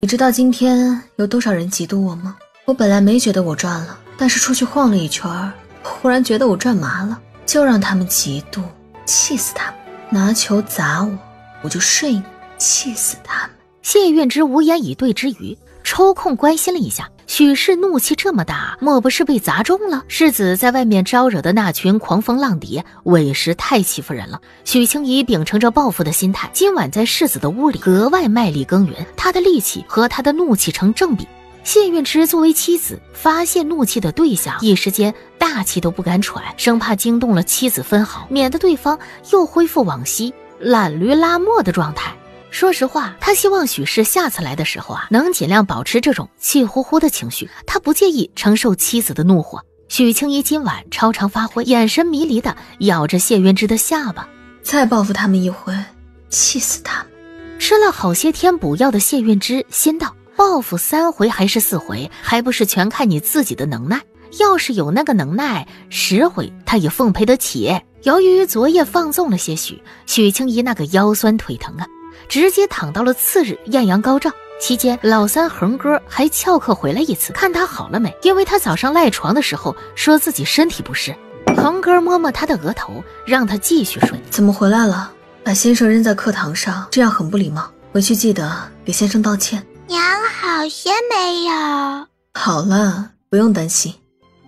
你知道今天有多少人嫉妒我吗？我本来没觉得我赚了，但是出去晃了一圈，忽然觉得我赚麻了，就让他们嫉妒，气死他们！拿球砸我，我就睡你，气死他们！谢运之无言以对之余，抽空关心了一下许氏，怒气这么大，莫不是被砸中了？世子在外面招惹的那群狂风浪蝶，委实太欺负人了。许清怡秉承着报复的心态，今晚在世子的屋里格外卖力耕耘，他的力气和他的怒气成正比。谢运之作为妻子，发泄怒气的对象，一时间大气都不敢喘，生怕惊动了妻子分毫，免得对方又恢复往昔懒驴拉磨的状态。说实话，他希望许氏下次来的时候能尽量保持这种气呼呼的情绪，他不介意承受妻子的怒火。许清怡今晚超常发挥，眼神迷离的咬着谢运之的下巴，再报复他们一回，气死他们！吃了好些天补药的谢运之心道，报复3回还是4回，还不是全看你自己的能耐。要是有那个能耐，10回他也奉陪得起。由于昨夜放纵了些许，许清怡那个腰酸腿疼直接躺到了次日艳阳高照。期间老三恒哥还翘课回来一次，看他好了没，因为他早上赖床的时候说自己身体不适。恒哥摸摸他的额头，让他继续睡。怎么回来了？把先生扔在课堂上，这样很不礼貌，回去记得给先生道歉。娘好些没有。好了，不用担心。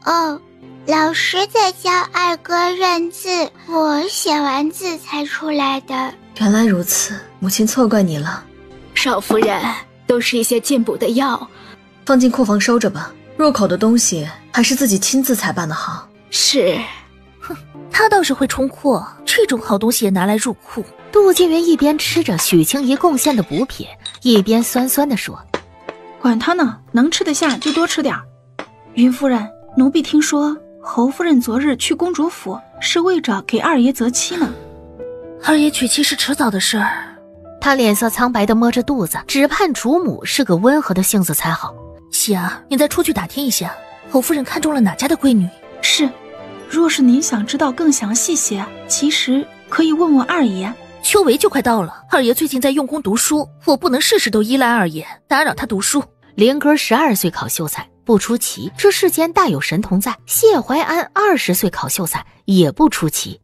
哦，老师在教二哥认字，我写完字才出来的。原来如此，母亲错怪你了。少夫人，都是一些进补的药，放进库房收着吧。入口的东西还是自己亲自采办的好。是。哼，他倒是会充货，这种好东西也拿来入库。杜静云一边吃着许清怡贡献的补品，一边酸酸地说：管他呢，能吃得下就多吃点儿。云夫人，奴婢听说侯夫人昨日去公主府是为着给二爷择妻呢。二爷娶妻是迟早的事儿。他脸色苍白地摸着肚子，只盼主母是个温和的性子才好。喜儿，你再出去打听一下，侯夫人看中了哪家的闺女？是，若是您想知道更详细些，其实可以问问二爷。秋闱就快到了，二爷最近在用功读书，我不能事事都依赖二爷，打扰他读书。林哥12岁考秀才不出奇，这世间大有神童在。谢怀安20岁考秀才也不出奇。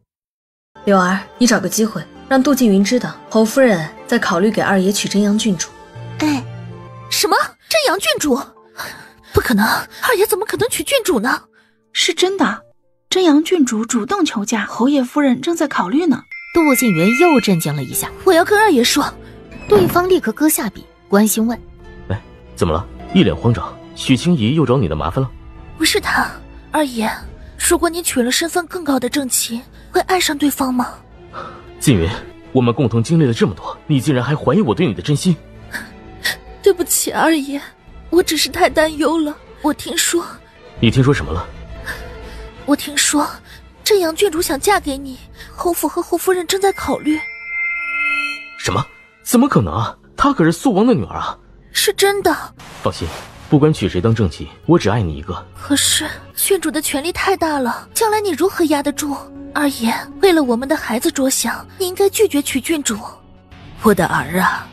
柳儿，你找个机会让杜静云知道侯夫人在考虑给二爷娶真阳郡主。哎，什么真阳郡主？不可能，二爷怎么可能娶郡主呢？是真的，真阳郡主主动求嫁，侯爷夫人正在考虑呢。杜静云又震惊了一下，我要跟二爷说。对方立刻搁下笔，关心问：哎，怎么了？一脸慌张。许清怡又找你的麻烦了？不是他，二爷，如果你娶了身份更高的正妻，会爱上对方吗？静云，我们共同经历了这么多，你竟然还怀疑我对你的真心？对不起，二爷，我只是太担忧了。我听说……你听说什么了？我听说真阳郡主想嫁给你，侯府和侯夫人正在考虑。什么？怎么可能啊？她可是肃王的女儿啊！是真的。放心，不管娶谁当正妻，我只爱你一个。可是郡主的权力太大了，将来你如何压得住？二爷，为了我们的孩子着想，你应该拒绝娶郡主。我的儿啊，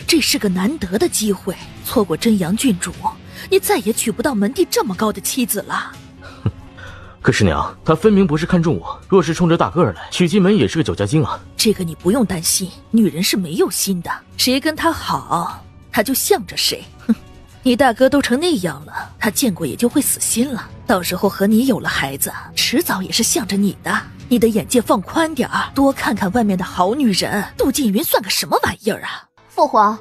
这是个难得的机会，错过真阳郡主，你再也娶不到门第这么高的妻子了。可是娘，她分明不是看中我，若是冲着大哥而来，娶进门也是个酒家精啊。这个你不用担心，女人是没有心的，谁跟她好，她就向着谁。哼，你大哥都成那样了，他见过也就会死心了。到时候和你有了孩子，迟早也是向着你的。你的眼界放宽点儿，多看看外面的好女人。杜静云算个什么玩意儿啊！父皇，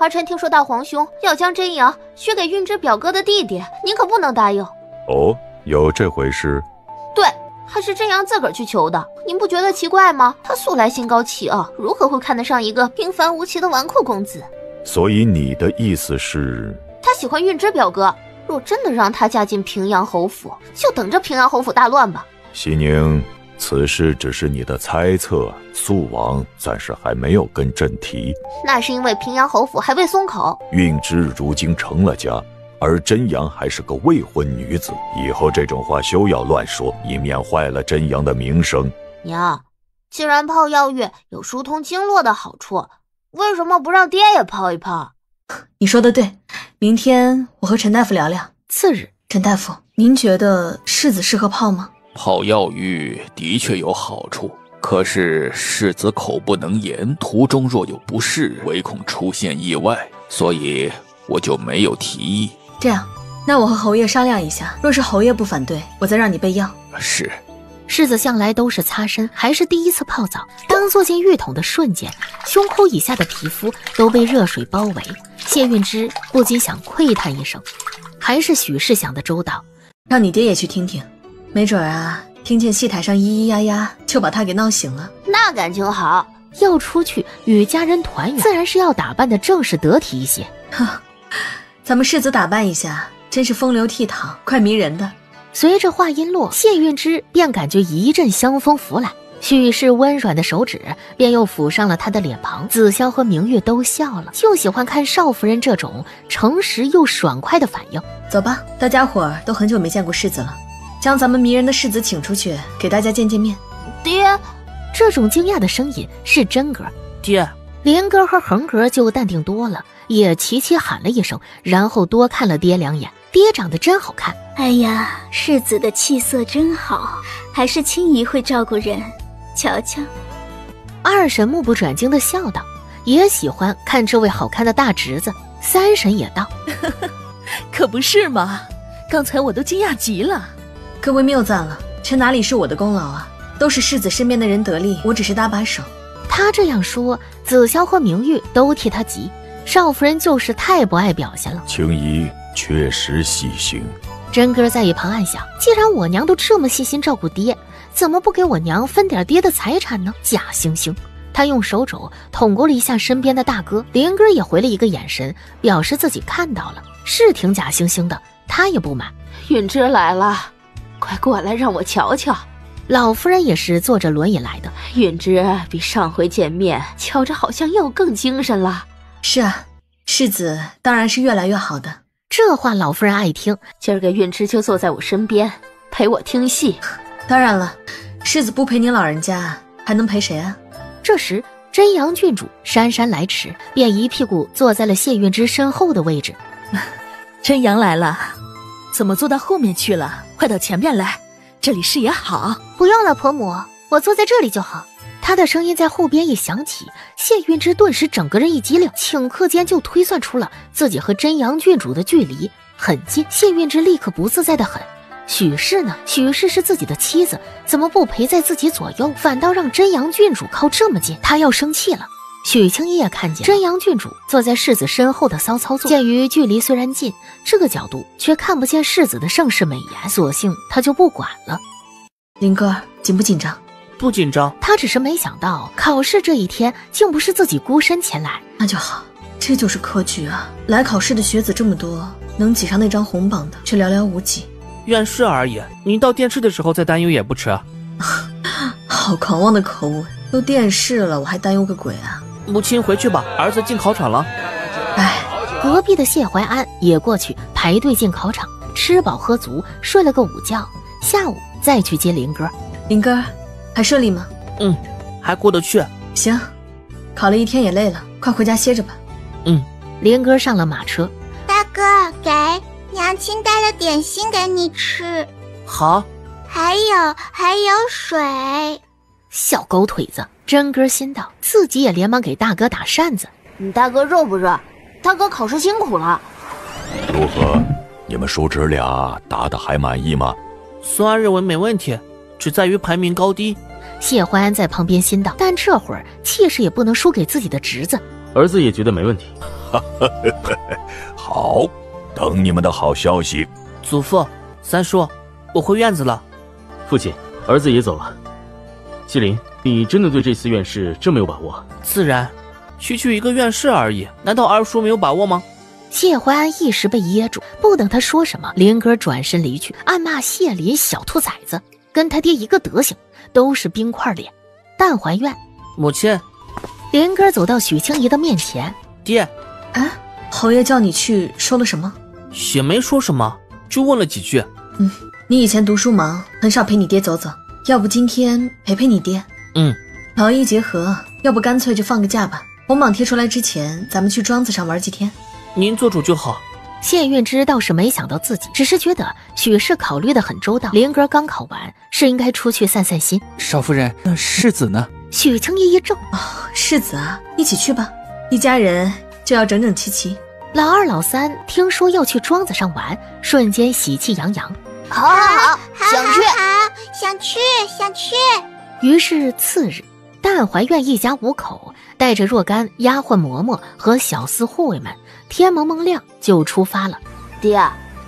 儿臣听说大皇兄要将真阳许给韵之表哥的弟弟，您可不能答应。哦，有这回事？对，还是真阳自个儿去求的。您不觉得奇怪吗？他素来心高气傲，如何会看得上一个平凡无奇的纨绔公子？所以你的意思是，他喜欢韵之表哥，若真的让他嫁进平阳侯府，就等着平阳侯府大乱吧。熙宁，此事只是你的猜测，肃王暂时还没有跟朕提。那是因为平阳侯府还未松口。韵之如今成了家，而真阳还是个未婚女子，以后这种话休要乱说，以免坏了真阳的名声。娘，既然泡药浴有疏通经络的好处，为什么不让爹也泡一泡？你说的对，明天我和陈大夫聊聊。次日，陈大夫，您觉得柿子适合泡吗？泡药浴的确有好处，可是柿子口不能言，途中若有不适，唯恐出现意外，所以我就没有提议。这样，那我和侯爷商量一下，若是侯爷不反对，我再让你备药。是。柿子向来都是擦身，还是第一次泡澡。刚坐进浴桶的瞬间，胸口以下的皮肤都被热水包围。谢韵之不禁想喟叹一声，还是许氏想的周到，让你爹也去听听，没准啊，听见戏台上咿咿呀呀，就把他给闹醒了。那感情好，要出去与家人团圆，自然是要打扮的正式得体一些。咱们世子打扮一下，真是风流倜傥，怪迷人的。随着话音落，谢韵之便感觉一阵香风拂来，许氏温软的手指便又抚上了他的脸庞。子潇和明月都笑了，就喜欢看少夫人这种诚实又爽快的反应。走吧，大家伙儿都很久没见过世子了，将咱们迷人的世子请出去，给大家见见面。爹，这种惊讶的声音是真格。爹，连哥和横哥就淡定多了，也齐齐喊了一声，然后多看了爹两眼。爹长得真好看。哎呀，世子的气色真好，还是青姨会照顾人。瞧瞧，二婶目不转睛地笑道，也喜欢看这位好看的大侄子。三婶也道，可不是嘛，刚才我都惊讶极了。各位谬赞了，这哪里是我的功劳啊，都是世子身边的人得力，我只是搭把手。他这样说，子潇和明玉都替他急。少夫人就是太不爱表现了。青姨确实细心。真哥在一旁暗想，既然我娘都这么细心照顾爹，怎么不给我娘分点爹的财产呢？假惺惺。他用手肘捅过了一下身边的大哥，连哥也回了一个眼神，表示自己看到了，是挺假惺惺的。他也不满。允之来了，快过来让我瞧瞧。老夫人也是坐着轮椅来的。允之比上回见面瞧着好像又更精神了。是啊，世子当然是越来越好的。这话老夫人爱听，今儿个允之就坐在我身边，陪我听戏。当然了，世子不陪您老人家，还能陪谁啊？这时，真阳郡主姗姗来迟，便一屁股坐在了谢韵之身后的位置。真阳来了，怎么坐到后面去了？快到前边来，这里视野好。不用了，婆母，我坐在这里就好。他的声音在后边一响起，谢韵之顿时整个人一激灵，顷刻间就推算出了自己和真阳郡主的距离很近。谢韵之立刻不自在的很。许氏呢？许氏是自己的妻子，怎么不陪在自己左右，反倒让真阳郡主靠这么近？他要生气了。许青衣也看见真阳郡主坐在世子身后的骚操作，鉴于距离虽然近，这个角度却看不见世子的盛世美颜，索性他就不管了。林哥，紧不紧张？不紧张。他只是没想到考试这一天竟不是自己孤身前来。那就好，这就是科举啊！来考试的学子这么多，能挤上那张红榜的却寥寥无几。院士而已，您到殿试的时候再担忧也不迟。好狂妄的口吻，都殿试了，我还担忧个鬼啊！母亲回去吧，儿子进考场了。哎，隔壁的谢怀安也过去排队进考场，吃饱喝足，睡了个午觉，下午再去接林哥。林哥，还顺利吗？还过得去。行，考了一天也累了，快回家歇着吧。林哥上了马车。大哥，给娘亲带了点心给你吃。好。还有水。小狗腿子，真哥心道，自己也连忙给大哥打扇子。你大哥热不热？大哥考试辛苦了。如何？你们叔侄俩答得还满意吗？孙儿认为没问题，只在于排名高低。谢怀安在旁边心道，但这会儿气势也不能输给自己的侄子。儿子也觉得没问题。好，等你们的好消息。祖父、三叔，我回院子了。父亲，儿子也走了。西林，你真的对这次院试这么有把握？自然，区区一个院士而已，难道二叔没有把握吗？谢怀安一时被噎住，不等他说什么，林哥转身离去，暗骂谢林小兔崽子，跟他爹一个德行，都是冰块脸。淡怀院，母亲。林哥走到许青怡的面前。爹。侯爷叫你去，说了什么？也没说什么，就问了几句。你以前读书忙，很少陪你爹走走，要不今天陪陪你爹？劳逸结合，要不干脆就放个假吧。红榜贴出来之前，咱们去庄子上玩几天。您做主就好。谢运之倒是没想到自己，只是觉得许氏考虑得很周到。灵格刚考完，是应该出去散散心。少夫人，那世子呢？许清一怔，世子啊，一起去吧，一家人就要整整齐齐。老二老三听说要去庄子上玩，瞬间喜气洋洋。好，想去，想去。于是次日，淡怀院一家5口带着若干丫鬟嬷嬷和小厮护卫们，天蒙蒙亮就出发了。爹，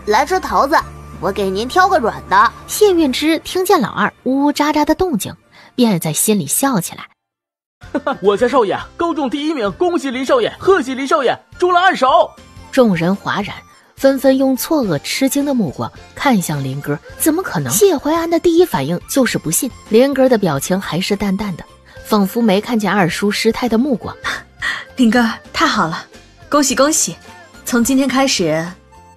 来吃桃子，我给您挑个软的。谢运之听见老二呜呜喳喳的动静，便在心里笑起来。我家少爷高中第1名，恭喜林少爷，贺喜林少爷中了2手。众人哗然，纷纷用错愕吃惊的目光看向林哥。怎么可能？谢怀安的第一反应就是不信，林哥的表情还是淡淡的，仿佛没看见二叔失态的目光。林哥，太好了，恭喜恭喜！从今天开始，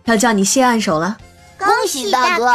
要叫你谢按手了。恭喜大哥！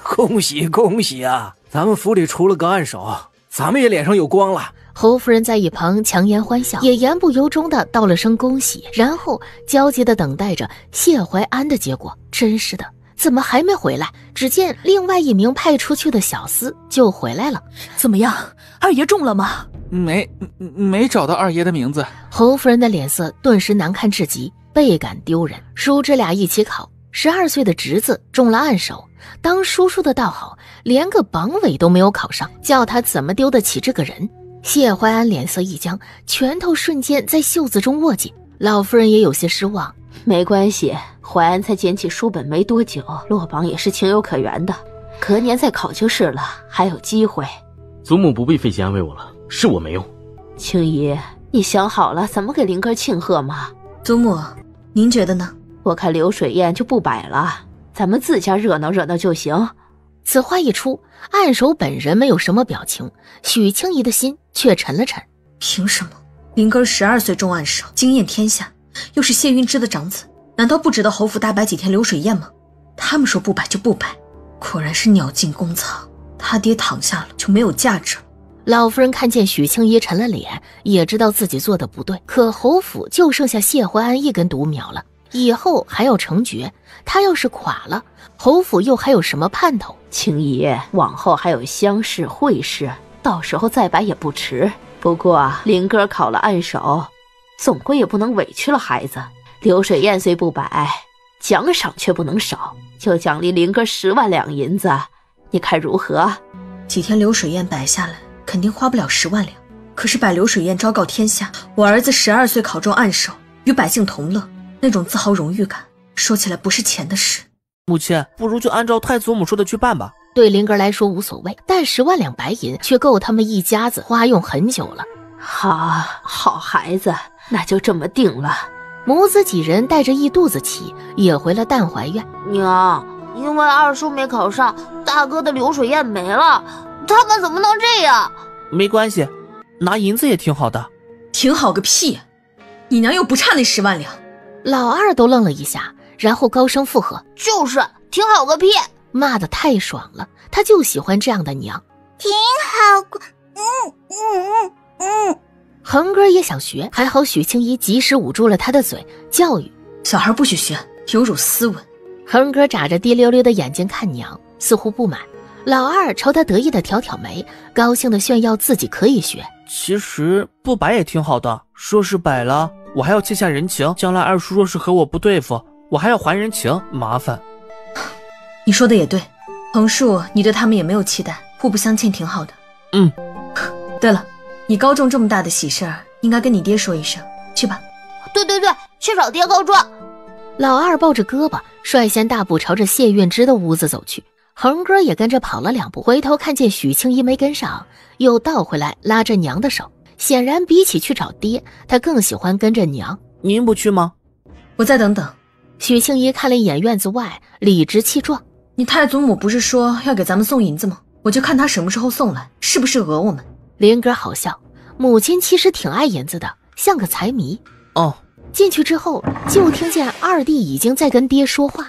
恭喜恭喜啊！咱们府里出了个按手，咱们也脸上有光了。侯夫人在一旁强颜欢笑，也言不由衷的道了声恭喜，然后焦急的等待着谢怀安的结果。真是的，怎么还没回来？只见另外一名派出去的小厮就回来了。怎么样，二爷中了吗？没找到二爷的名字。侯夫人的脸色顿时难看至极，倍感丢人。叔侄俩一起考，12岁的侄子中了按手，当叔叔的倒好，连个榜尾都没有考上，叫他怎么丢得起这个人？谢怀安脸色一僵，拳头瞬间在袖子中握紧。老夫人也有些失望。没关系，怀安才捡起书本没多久，落榜也是情有可原的，隔年再考就是了，还有机会。祖母不必费心安慰我了，是我没用。青姨，你想好了怎么给林哥庆贺吗？祖母，您觉得呢？我看流水宴就不摆了，咱们自家热闹热闹就行。此话一出，按手本人没有什么表情，许清怡的心却沉了沉。凭什么？林哥12岁中按手，惊艳天下，又是谢运之的长子，难道不值得侯府大摆几天流水宴吗？他们说不摆就不摆，果然是鸟尽弓藏。他爹躺下了就没有价值了。老夫人看见许清怡沉了脸，也知道自己做的不对，可侯府就剩下谢怀安一根独苗了，以后还要成爵，他要是垮了，侯府又还有什么盼头？青姨，往后还有乡试会试，到时候再摆也不迟。不过林哥考了按手，总归也不能委屈了孩子。流水宴虽不摆，奖赏却不能少，就奖励林哥10万两银子，你看如何？几天流水宴摆下来，肯定花不了10万两。可是摆流水宴昭告天下，我儿子12岁考中按手，与百姓同乐，那种自豪荣誉感，说起来不是钱的事。母亲，不如就按照太祖母说的去办吧。对林哥来说无所谓，但10万两白银却够他们一家子花用很久了。好孩子，那就这么定了。母子几人带着一肚子气也回了淡怀院。娘，因为二叔没考上，大哥的流水宴没了，他们怎么能这样？没关系，拿银子也挺好的。挺好个屁，你娘又不差那10万两。老二都愣了一下，然后高声附和，就是挺好个屁，骂得太爽了，他就喜欢这样的娘。挺好个，恒哥也想学，还好许清怡及时捂住了他的嘴，教育小孩不许学，有辱斯文。恒哥眨着滴溜溜的眼睛看娘，似乎不满。老二朝他得意的挑挑眉，高兴的炫耀自己可以学。其实不摆也挺好的，说是摆了，我还要欠下人情，将来二叔若是和我不对付，我还要还人情，麻烦。你说的也对，横竖你对他们也没有期待，互不相欠挺好的。对了，你高中这么大的喜事儿，应该跟你爹说一声，去吧。对，去找爹告状。老二抱着胳膊，率先大步朝着谢运之的屋子走去。恒哥也跟着跑了2步，回头看见许清怡没跟上，又倒回来拉着娘的手。显然比起去找爹，他更喜欢跟着娘。您不去吗？我再等等。许清怡看了一眼院子外，理直气壮。你太祖母不是说要给咱们送银子吗？我就看他什么时候送来，是不是讹我们？林哥好笑，母亲其实挺爱银子的，像个财迷。进去之后，就听见二弟已经在跟爹说话。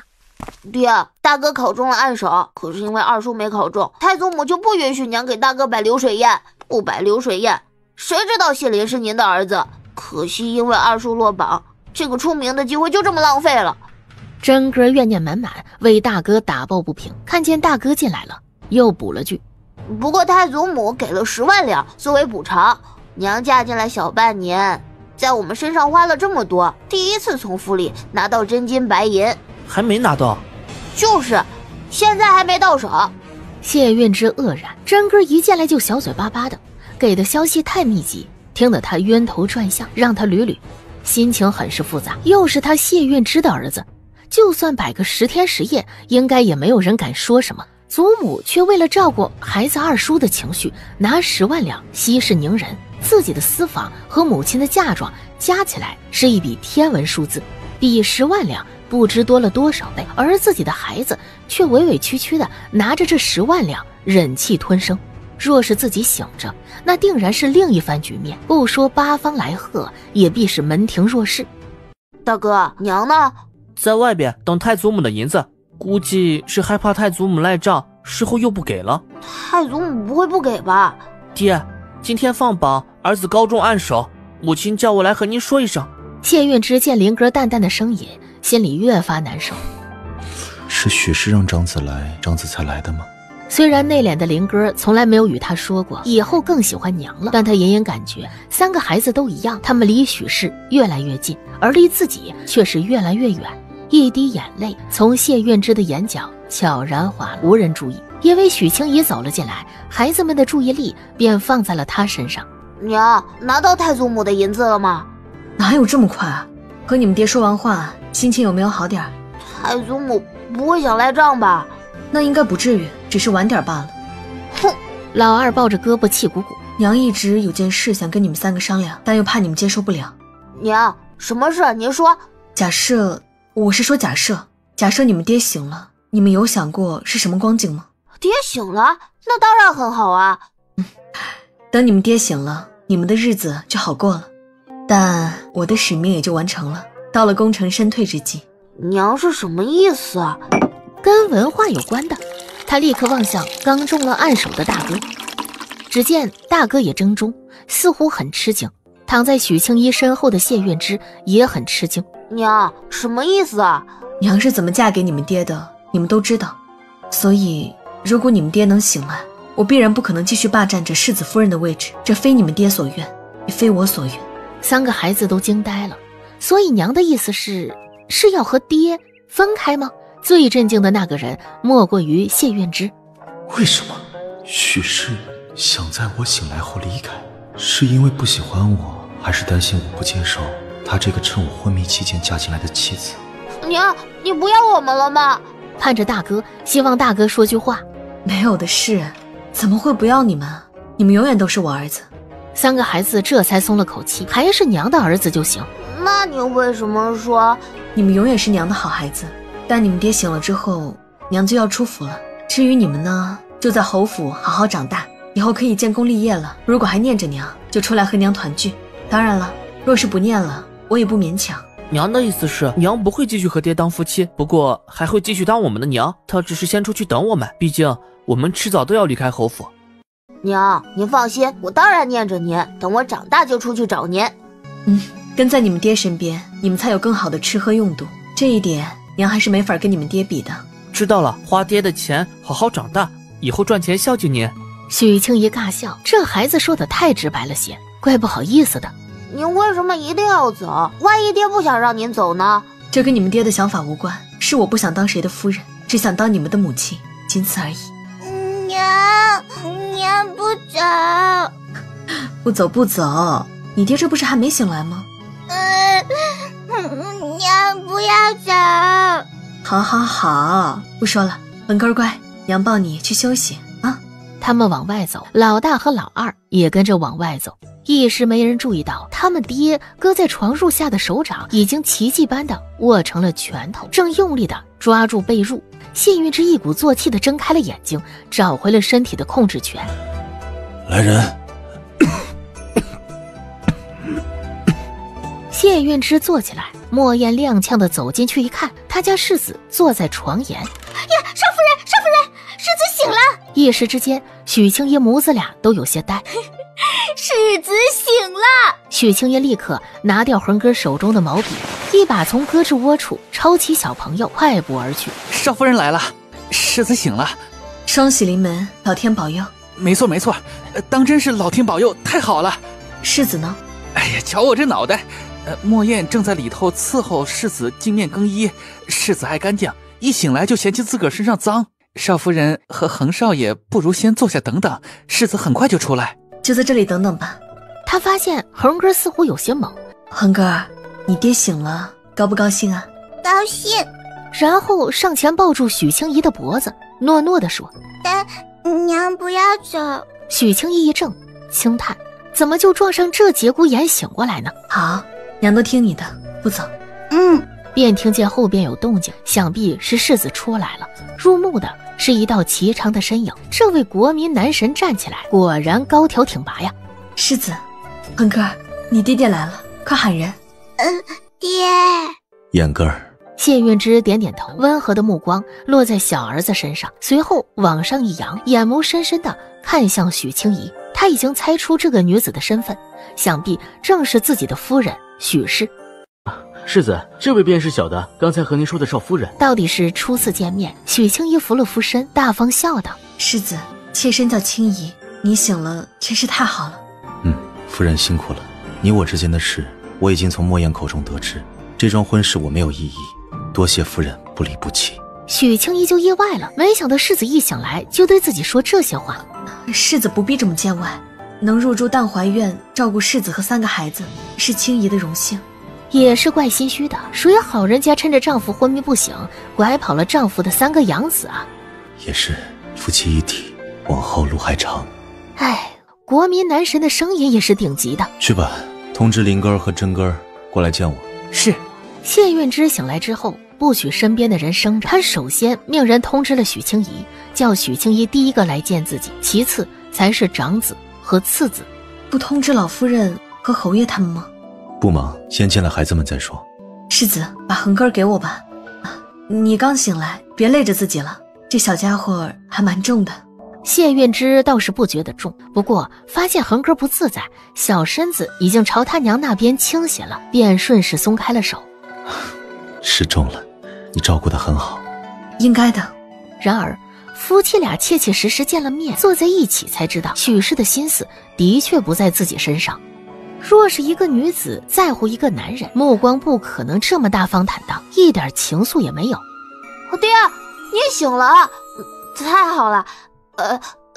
爹，大哥考中了按手，可是因为二叔没考中，太祖母就不允许娘给大哥摆流水宴。不摆流水宴，谁知道谢林是您的儿子？可惜因为二叔落榜，这个出名的机会就这么浪费了。真哥怨念满满，为大哥打抱不平。看见大哥进来了，又补了句：不过太祖母给了10万两作为补偿，娘嫁进来小半年，在我们身上花了这么多，第一次从府里拿到真金白银。还没拿到？就是现在还没到手。谢运之愕然，真哥一进来就小嘴巴巴的，给的消息太密集，听得他晕头转向，让他捋捋，心情很是复杂。又是他谢运之的儿子，就算摆个10天10夜，应该也没有人敢说什么。祖母却为了照顾孩子二叔的情绪，拿10万两息事宁人，自己的私房和母亲的嫁妆加起来是一笔天文数字，比10万两不知多了多少倍，而自己的孩子却委委屈屈的拿着这10万两忍气吞声。若是自己醒着，那定然是另一番局面，不说八方来贺，也必是门庭若市。大哥，娘呢？在外边等太祖母的银子，估计是害怕太祖母赖账，事后又不给了。太祖母不会不给吧？爹，今天放榜，儿子高中按手，母亲叫我来和您说一声。谢运之见灵哥淡淡的声音，心里越发难受。是许氏让长子来，长子才来的吗？虽然内敛的灵哥从来没有与他说过以后更喜欢娘了，但他隐隐感觉3个孩子都一样，他们离许氏越来越近，而离自己却是越来越远。一滴眼泪从谢运之的眼角悄然滑落，无人注意。因为许清怡走了进来，孩子们的注意力便放在了他身上。娘，拿到太祖母的银子了吗？哪有这么快啊？和你们爹说完话，心情有没有好点？太祖母不会想赖账吧？那应该不至于，只是晚点罢了。哼！老二抱着胳膊气鼓鼓。娘一直有件事想跟你们3个商量，但又怕你们接受不了。娘，什么事？您说。假设你们爹醒了，你们有想过是什么光景吗？爹醒了，那当然很好啊。等你们爹醒了，你们的日子就好过了，但我的使命也就完成了，到了功成身退之际。娘是什么意思啊？跟文化有关的。他立刻望向刚中了暗手的大哥，只见大哥也怔中，似乎很吃惊。躺在许清衣身后的谢运之也很吃惊。娘，什么意思啊？娘是怎么嫁给你们爹的，你们都知道。所以如果你们爹能醒来，我必然不可能继续霸占着世子夫人的位置，这非你们爹所愿，也非我所愿。 3个孩子都惊呆了。所以娘的意思是要和爹分开吗？最震惊的那个人莫过于谢运之。为什么许氏想在我醒来后离开？是因为不喜欢我，还是担心我不接受他这个趁我昏迷期间嫁进来的妻子？娘，你不要我们了吗？盼着大哥，希望大哥说句话。没有的事，怎么会不要你们？你们永远都是我儿子。 3个孩子这才松了口气，还是娘的儿子就行。那你为什么说你们永远是娘的好孩子？但你们爹醒了之后，娘就要出府了。至于你们呢，就在侯府好好长大，以后可以建功立业了。如果还念着娘，就出来和娘团聚。当然了，若是不念了，我也不勉强。娘的意思是，娘不会继续和爹当夫妻，不过还会继续当我们的娘。她只是先出去等我们，毕竟我们迟早都要离开侯府。 娘，您放心，我当然念着您，等我长大就出去找您。跟在你们爹身边，你们才有更好的吃喝用度。这一点，娘还是没法跟你们爹比的。知道了，花爹的钱，好好长大，以后赚钱孝敬您。许清怡尬笑，这孩子说的太直白了些，怪不好意思的。您为什么一定要走？万一爹不想让您走呢？这跟你们爹的想法无关，是我不想当谁的夫人，只想当你们的母亲，仅此而已。 娘不走，不走不走，你爹这不是还没醒来吗？娘不要走。好好好，不说了，文根乖，娘抱你去休息啊。他们往外走，老大和老二也跟着往外走。一时没人注意到，他们爹搁在床褥下的手掌已经奇迹般的握成了拳头，正用力的抓住被褥。 谢运之一鼓作气地睁开了眼睛，找回了身体的控制权。来人！谢运之坐起来，墨艳踉跄地走进去一看，他家世子坐在床沿。呀，少夫人，少夫人，世子醒了！一时之间，许清怡母子俩都有些呆。世子醒了！许清怡立刻拿掉横哥手中的毛笔，一把从胳肢窝处抄起小朋友，快步而去。少夫人来了，世子醒了，双喜临门，老天保佑。没错没错，当真是老天保佑，太好了。世子呢？哎呀，瞧我这脑袋。莫燕正在里头伺候世子净面更衣，世子爱干净，一醒来就嫌弃自个儿身上脏。少夫人和恒少爷不如先坐下等等，世子很快就出来。就在这里等等吧。他发现恒哥似乎有些懵。恒哥，你爹醒了，高不高兴啊？高兴。然后上前抱住许清怡的脖子，诺诺地说：但娘不要走。许清怡一怔，轻叹，怎么就撞上这节骨眼醒过来呢？好，娘都听你的，不走。便听见后边有动静，想必是世子出来了。入目的是一道颀长的身影，这位国民男神站起来，果然高挑挺拔呀。世子，恒哥，你爹爹来了，快喊人。爹。燕哥儿。谢韵之点点头，温和的目光落在小儿子身上，随后往上一扬，眼眸深深地看向许清怡。他已经猜出这个女子的身份，想必正是自己的夫人许氏。世子，这位便是小的刚才和您说的少夫人。到底是初次见面，许清怡扶了扶身，大方笑道：世子，妾身叫清怡，你醒了真是太好了。夫人辛苦了。你我之间的事，我已经从莫言口中得知，这桩婚事我没有异议，多谢夫人不离不弃。许清怡就意外了，没想到世子一醒来就对自己说这些话。世子不必这么见外，能入住淡怀院照顾世子和3个孩子，是清怡的荣幸。也是怪心虚的，谁好人家趁着丈夫昏迷不醒，拐跑了丈夫的3个养子啊！也是，夫妻一体，往后路还长。哎，国民男神的声音也是顶级的。去吧，通知林哥儿和真哥儿过来见我。是。谢韵之醒来之后，不许身边的人生着，他首先命人通知了许清怡，叫许清怡第一个来见自己，其次才是长子和次子。不通知老夫人和侯爷他们吗？不忙，先见了孩子们再说。世子，把恒哥给我吧。你刚醒来，别累着自己了，这小家伙还蛮重的。谢韵之倒是不觉得重，不过发现恒哥不自在，小身子已经朝他娘那边倾斜了，便顺势松开了手。是重了，你照顾得很好。应该的。然而夫妻俩切切实实见了面，坐在一起才知道许氏的心思的确不在自己身上。若是一个女子在乎一个男人，目光不可能这么大方坦荡，一点情愫也没有。爹，你醒了，太好了。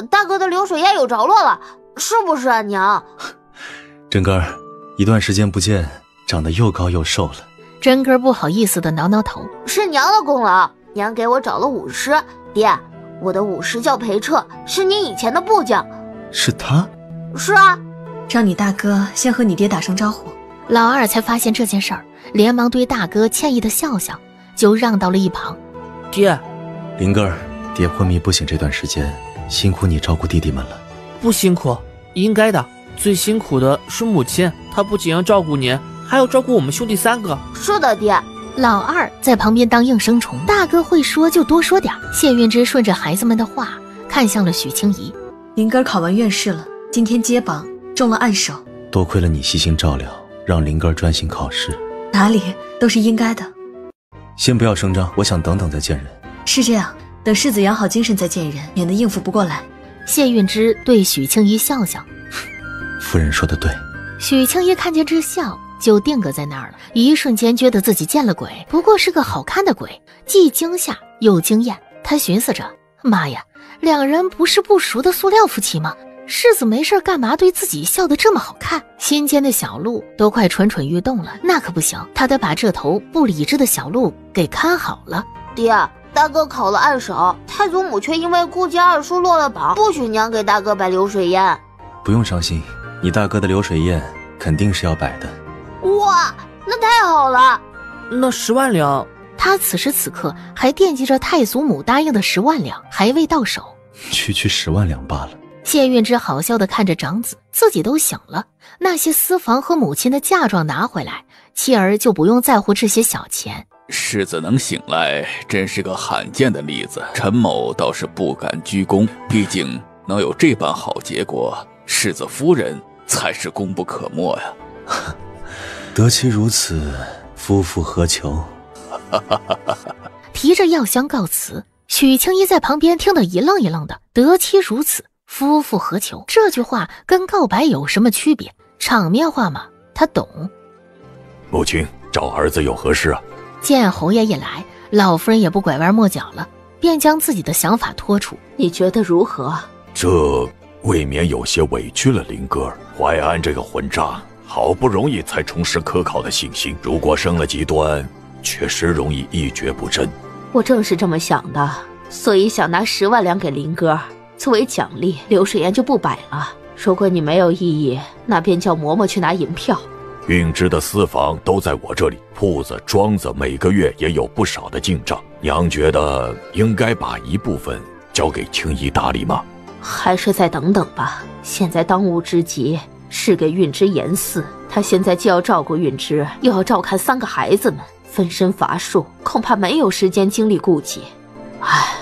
大哥的流水宴有着落了，是不是啊，娘？真哥儿，一段时间不见，长得又高又瘦了。真哥不好意思的挠挠头，是娘的功劳，娘给我找了武师。爹，我的武师叫裴彻，是你以前的部将。是他？是啊。让你大哥先和你爹打声招呼。老二才发现这件事儿，连忙对大哥歉意的笑笑，就让到了一旁。爹，林哥儿，爹昏迷不醒这段时间，辛苦你照顾弟弟们了。不辛苦，应该的。最辛苦的是母亲，她不仅要照顾您，还要照顾我们兄弟3个。是的，爹。老二在旁边当应声虫，大哥会说就多说点。谢韵之顺着孩子们的话，看向了许清怡。林哥考完院试了，今天接榜中了暗手。多亏了你细心照料，让林哥专心考试。哪里都是应该的。先不要声张，我想等等再见人。是这样，等世子养好精神再见人，免得应付不过来。谢韵之对许清怡笑笑。夫人说的对。许清怡看见这笑，就定格在那儿了，一瞬间觉得自己见了鬼，不过是个好看的鬼，既惊吓又惊艳。她寻思着，妈呀，两人不是不熟的塑料夫妻吗？世子没事干嘛对自己笑得这么好看？心间的小鹿都快蠢蠢欲动了，那可不行，他得把这头不理智的小鹿给看好了。爹，大哥考了暗手，太祖母却因为顾家二叔落了榜，不许娘给大哥摆流水宴。不用伤心，你大哥的流水宴肯定是要摆的。哇，那太好了。那10万两，他此时此刻还惦记着太祖母答应的10万两还未到手，区10万两罢了。谢韵之好笑地看着长子，自己都醒了，那些私房和母亲的嫁妆拿回来，妻儿就不用在乎这些小钱。世子能醒来，真是个罕见的例子。陈某倒是不敢居功，毕竟能有这般好结果，世子夫人才是功不可没呀。得其如此，夫复何求？提着药箱告辞。许青衣在旁边听得一愣一愣的，得妻如此，夫复何求？这句话跟告白有什么区别？场面话嘛，他懂。母亲找儿子有何事啊？见侯爷一来，老夫人也不拐弯抹角了，便将自己的想法托出。你觉得如何？这未免有些委屈了林哥儿。淮安这个混账，好不容易才重拾可考的信心，如果生了极端，确实容易一蹶不振。我正是这么想的，所以想拿10万两给林哥作为奖励，流水宴就不摆了。如果你没有异议，那便叫嬷嬷去拿银票。韵之的私房都在我这里，铺子庄子每个月也有不少的进账，娘觉得应该把一部分交给青衣打理吗？还是再等等吧，现在当务之急是给韵之言嗣，她现在既要照顾韵之，又要照看3个孩子们，分身乏术，恐怕没有时间精力顾及。唉，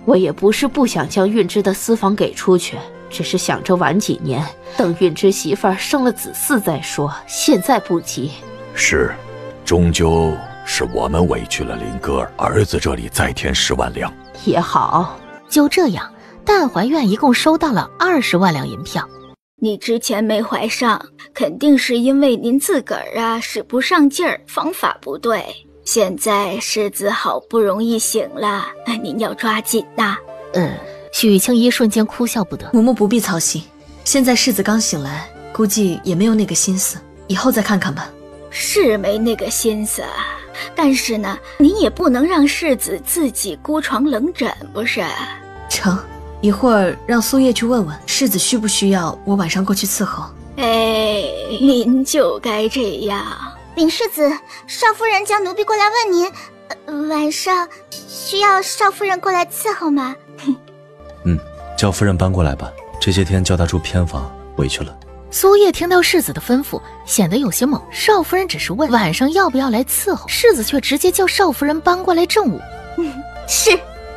我也不是不想将韵之的私房给出去，只是想着晚几年，等韵之媳妇儿生了子嗣再说，现在不急。是，终究是我们委屈了林哥儿，儿子这里再添10万两也好。就这样，淡怀院一共收到了20万两银票。你之前没怀上，肯定是因为您自个儿使不上劲儿，方法不对。现在世子好不容易醒了，您要抓紧呐。许青衣瞬间哭笑不得。嬷嬷不必操心，现在世子刚醒来，估计也没有那个心思，以后再看看吧。是没那个心思，但是呢，您也不能让世子自己孤床冷枕，不是？成，一会儿让苏叶去问问世子需不需要我晚上过去伺候。哎，您就该这样。禀世子，少夫人叫奴婢过来问您，晚上需要少夫人过来伺候吗？叫夫人搬过来吧，这些天叫她住偏房，委屈了。苏叶听到世子的吩咐，显得有些懵。少夫人只是问晚上要不要来伺候，世子却直接叫少夫人搬过来正午。是，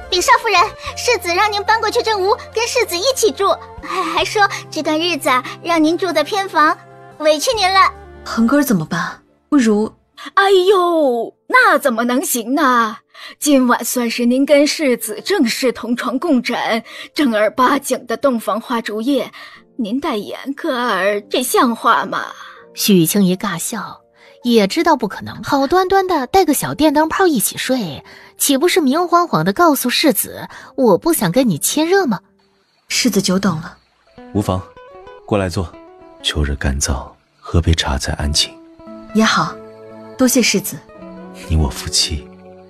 禀少夫人，世子让您搬过去正屋，跟世子一起住，还说这段日子让您住在偏房，委屈您了。恒哥怎么办？不如……哎呦，那怎么能行呢？今晚算是您跟世子正式同床共枕，正儿八经的洞房花烛夜，您代言个儿，这像话吗？许青衣尬笑，也知道不可能，好端端的带个小电灯泡一起睡，岂不是明晃晃的告诉世子我不想跟你亲热吗？世子久等了。无妨，过来坐。秋日干燥，喝杯茶再安寝。也好，多谢世子。你我夫妻，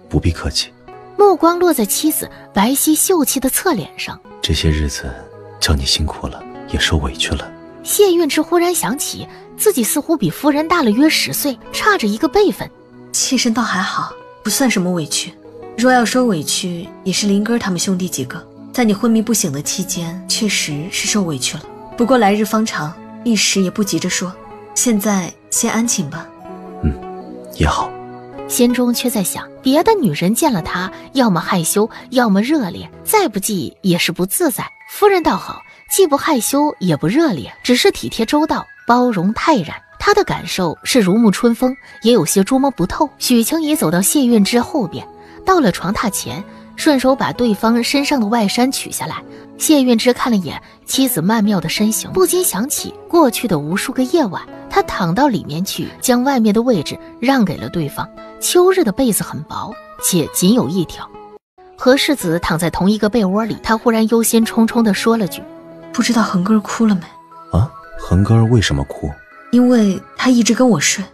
不必客气。目光落在妻子白皙秀气的侧脸上。这些日子叫你辛苦了，也受委屈了。谢韵之忽然想起自己似乎比夫人大了约10岁，差着一个辈分。妾身倒还好，不算什么委屈。若要说委屈，也是林哥他们兄弟几个，在你昏迷不醒的期间，确实是受委屈了。不过来日方长，一时也不急着说，现在先安寝吧。也好。心中却在想，别的女人见了他，要么害羞，要么热烈，再不济也是不自在。夫人倒好，既不害羞，也不热烈，只是体贴周到，包容泰然。她的感受是如沐春风，也有些捉摸不透。许青怡走到谢韵之后边，到了床榻前，顺手把对方身上的外衫取下来。谢韵之看了眼妻子曼妙的身形，不禁想起过去的无数个夜晚，他躺到里面去，将外面的位置让给了对方。秋日的被子很薄，且仅有一条。和世子躺在同一个被窝里，他忽然忧心忡忡地说了句：“不知道恒哥哭了没？”啊，恒哥为什么哭？因为他一直跟我睡。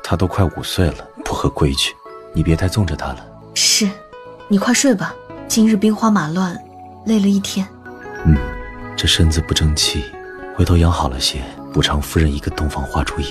他都快5岁了，不合规矩，你别太纵着他了。是，你快睡吧，今日兵荒马乱，累了一天。这身子不争气，回头养好了些，补偿夫人一个洞房花烛夜。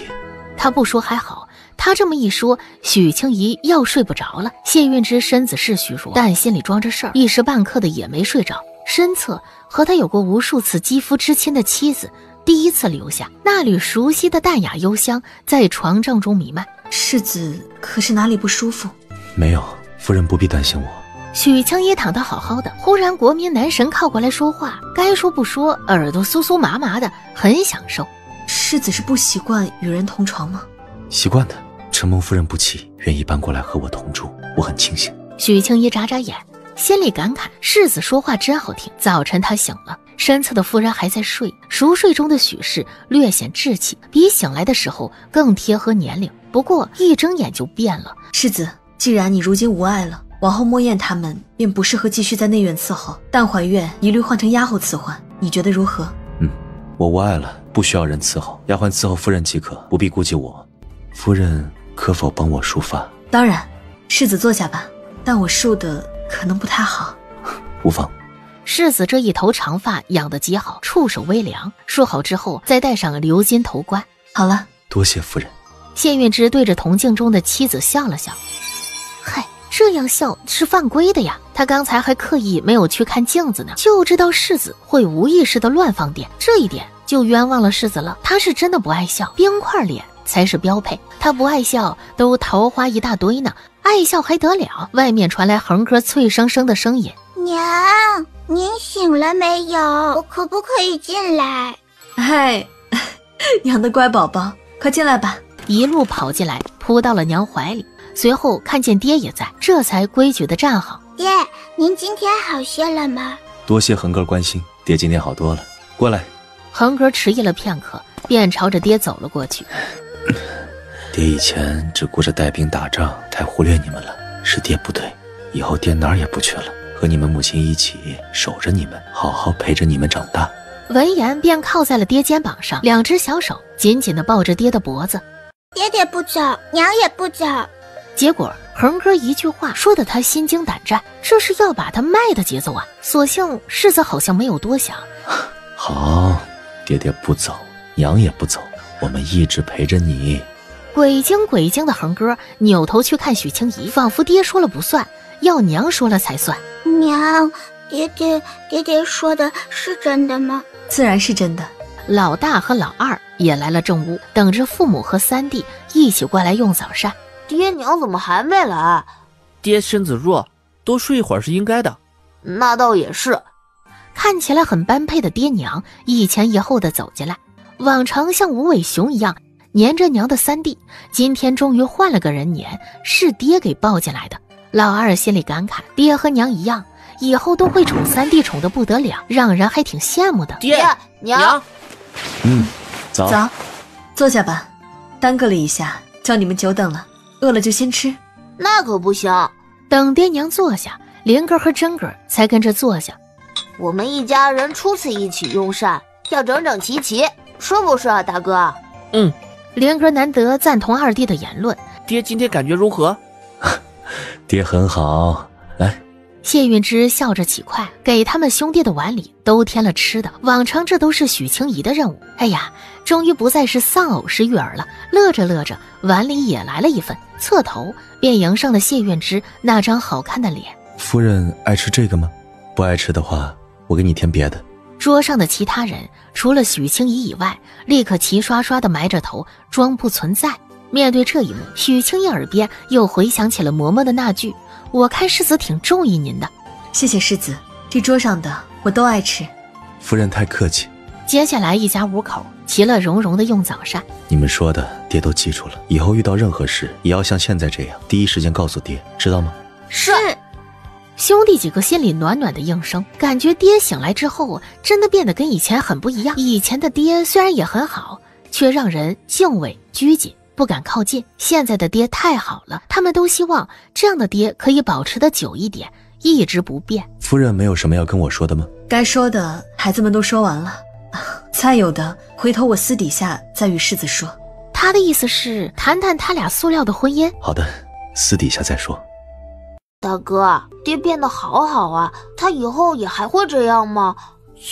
他不说还好，他这么一说，许青怡要睡不着了。谢韵之身子是虚弱，但心里装着事儿，一时半刻的也没睡着。身侧和他有过无数次肌肤之亲的妻子，第一次留下那缕熟悉的淡雅幽香，在床帐中弥漫。世子可是哪里不舒服？没有，夫人不必担心我。许青衣躺得好好的，忽然国民男神靠过来说话，该说不说，耳朵酥酥麻麻的，很享受。世子是不习惯与人同床吗？习惯的，承蒙夫人不弃，愿意搬过来和我同住，我很庆幸。许青怡眨眨眼，心里感慨世子说话真好听。早晨他醒了，身侧的夫人还在睡，熟睡中的许氏略显稚气，比醒来的时候更贴合年龄，不过一睁眼就变了。世子，既然你如今无爱了，往后莫燕他们便不适合继续在内院伺候，淡怀院一律换成丫鬟伺唤，你觉得如何？我无爱了，不需要人伺候，丫鬟伺候夫人即可，不必顾及我。夫人可否帮我梳发？当然，世子坐下吧，但我梳的可能不太好。无妨。世子这一头长发养得极好，触手微凉，梳好之后再戴上鎏金头冠。好了，多谢夫人。谢运之对着铜镜中的妻子笑了笑。嗨，这样笑是犯规的呀，他刚才还刻意没有去看镜子呢，就知道世子会无意识的乱放电，这一点就冤枉了世子了。他是真的不爱笑，冰块脸才是标配，他不爱笑都桃花一大堆呢，爱笑还得了？外面传来横哥脆生生的声音：娘，您醒了没有？我可不可以进来？嗨，娘的乖宝宝，快进来吧。一路跑进来，扑到了娘怀里，随后看见爹也在，这才规矩的站好。爹，您今天好些了吗？多谢恒哥关心，爹今天好多了。过来。恒哥迟疑了片刻，便朝着爹走了过去。爹以前只顾着带兵打仗，太忽略你们了，是爹不对，以后爹哪儿也不去了，和你们母亲一起守着你们，好好陪着你们长大。闻言便靠在了爹肩膀上，两只小手紧紧地抱着爹的脖子。爹爹不走，娘也不走。结果恒哥一句话说得他心惊胆战，这是要把他卖的节奏啊！所幸世子好像没有多想。好，爹爹不走，娘也不走，我们一直陪着你。鬼精鬼精的恒哥扭头去看许清怡，仿佛爹说了不算，要娘说了才算。娘，爹爹说的是真的吗？自然是真的。老大和老二也来了正屋，等着父母和三弟一起过来用早膳。爹娘怎么还没来？爹身子弱，多睡一会儿是应该的。那倒也是。看起来很般配的爹娘一前一后的走进来，往常像无尾熊一样黏着娘的三弟，今天终于换了个人黏，是爹给抱进来的。老二心里感慨，爹和娘一样，以后都会宠三弟宠得不得了，让人还挺羡慕的。爹娘，早，坐下吧，耽搁了一下，叫你们久等了，饿了就先吃。那可不行。等爹娘坐下，林哥和真哥才跟着坐下。我们一家人初次一起用膳，要整整齐齐，是不是啊，大哥？林哥难得赞同二弟的言论。爹今天感觉如何？爹很好，来。谢运之笑着起筷，给他们兄弟的碗里都添了吃的。往常这都是许清怡的任务，哎呀，终于不再是丧偶式育儿了。乐着乐着，碗里也来了一份，侧头便迎上了谢运之那张好看的脸。夫人爱吃这个吗？不爱吃的话，我给你添别的。桌上的其他人除了许清怡以外，立刻齐刷刷地埋着头，装不存在。面对这一幕，许清怡耳边又回想起了嬷嬷的那句：“我看世子挺中意您的。”谢谢世子，这桌上的我都爱吃。夫人太客气。接下来一家五口其乐融融地用早膳。你们说的爹都记住了，以后遇到任何事也要像现在这样，第一时间告诉爹，知道吗？是。兄弟几个心里暖暖的应声，感觉爹醒来之后真的变得跟以前很不一样。以前的爹虽然也很好，却让人敬畏拘谨，不敢靠近。现在的爹太好了，他们都希望这样的爹可以保持得久一点，一直不变。夫人没有什么要跟我说的吗？该说的孩子们都说完了，再有的回头我私底下再与世子说。他的意思是谈谈他俩塑料的婚姻。好的，私底下再说。大哥，爹变得好好啊，他以后也还会这样吗？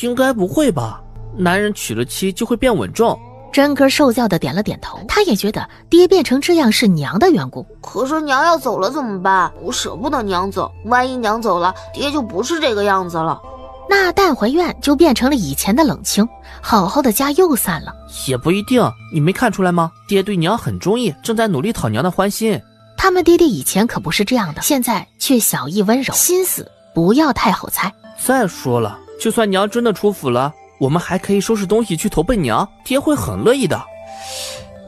应该不会吧，男人娶了妻就会变稳重。真哥受教的点了点头，他也觉得爹变成这样是娘的缘故。可是娘要走了怎么办？我舍不得娘走，万一娘走了，爹就不是这个样子了。那淡怀院就变成了以前的冷清，好好的家又散了。也不一定，你没看出来吗？爹对娘很中意，正在努力讨娘的欢心。他们爹爹以前可不是这样的，现在却小意温柔，心思不要太好猜。再说了，就算娘真的出府了，我们还可以收拾东西去投奔娘，爹会很乐意的。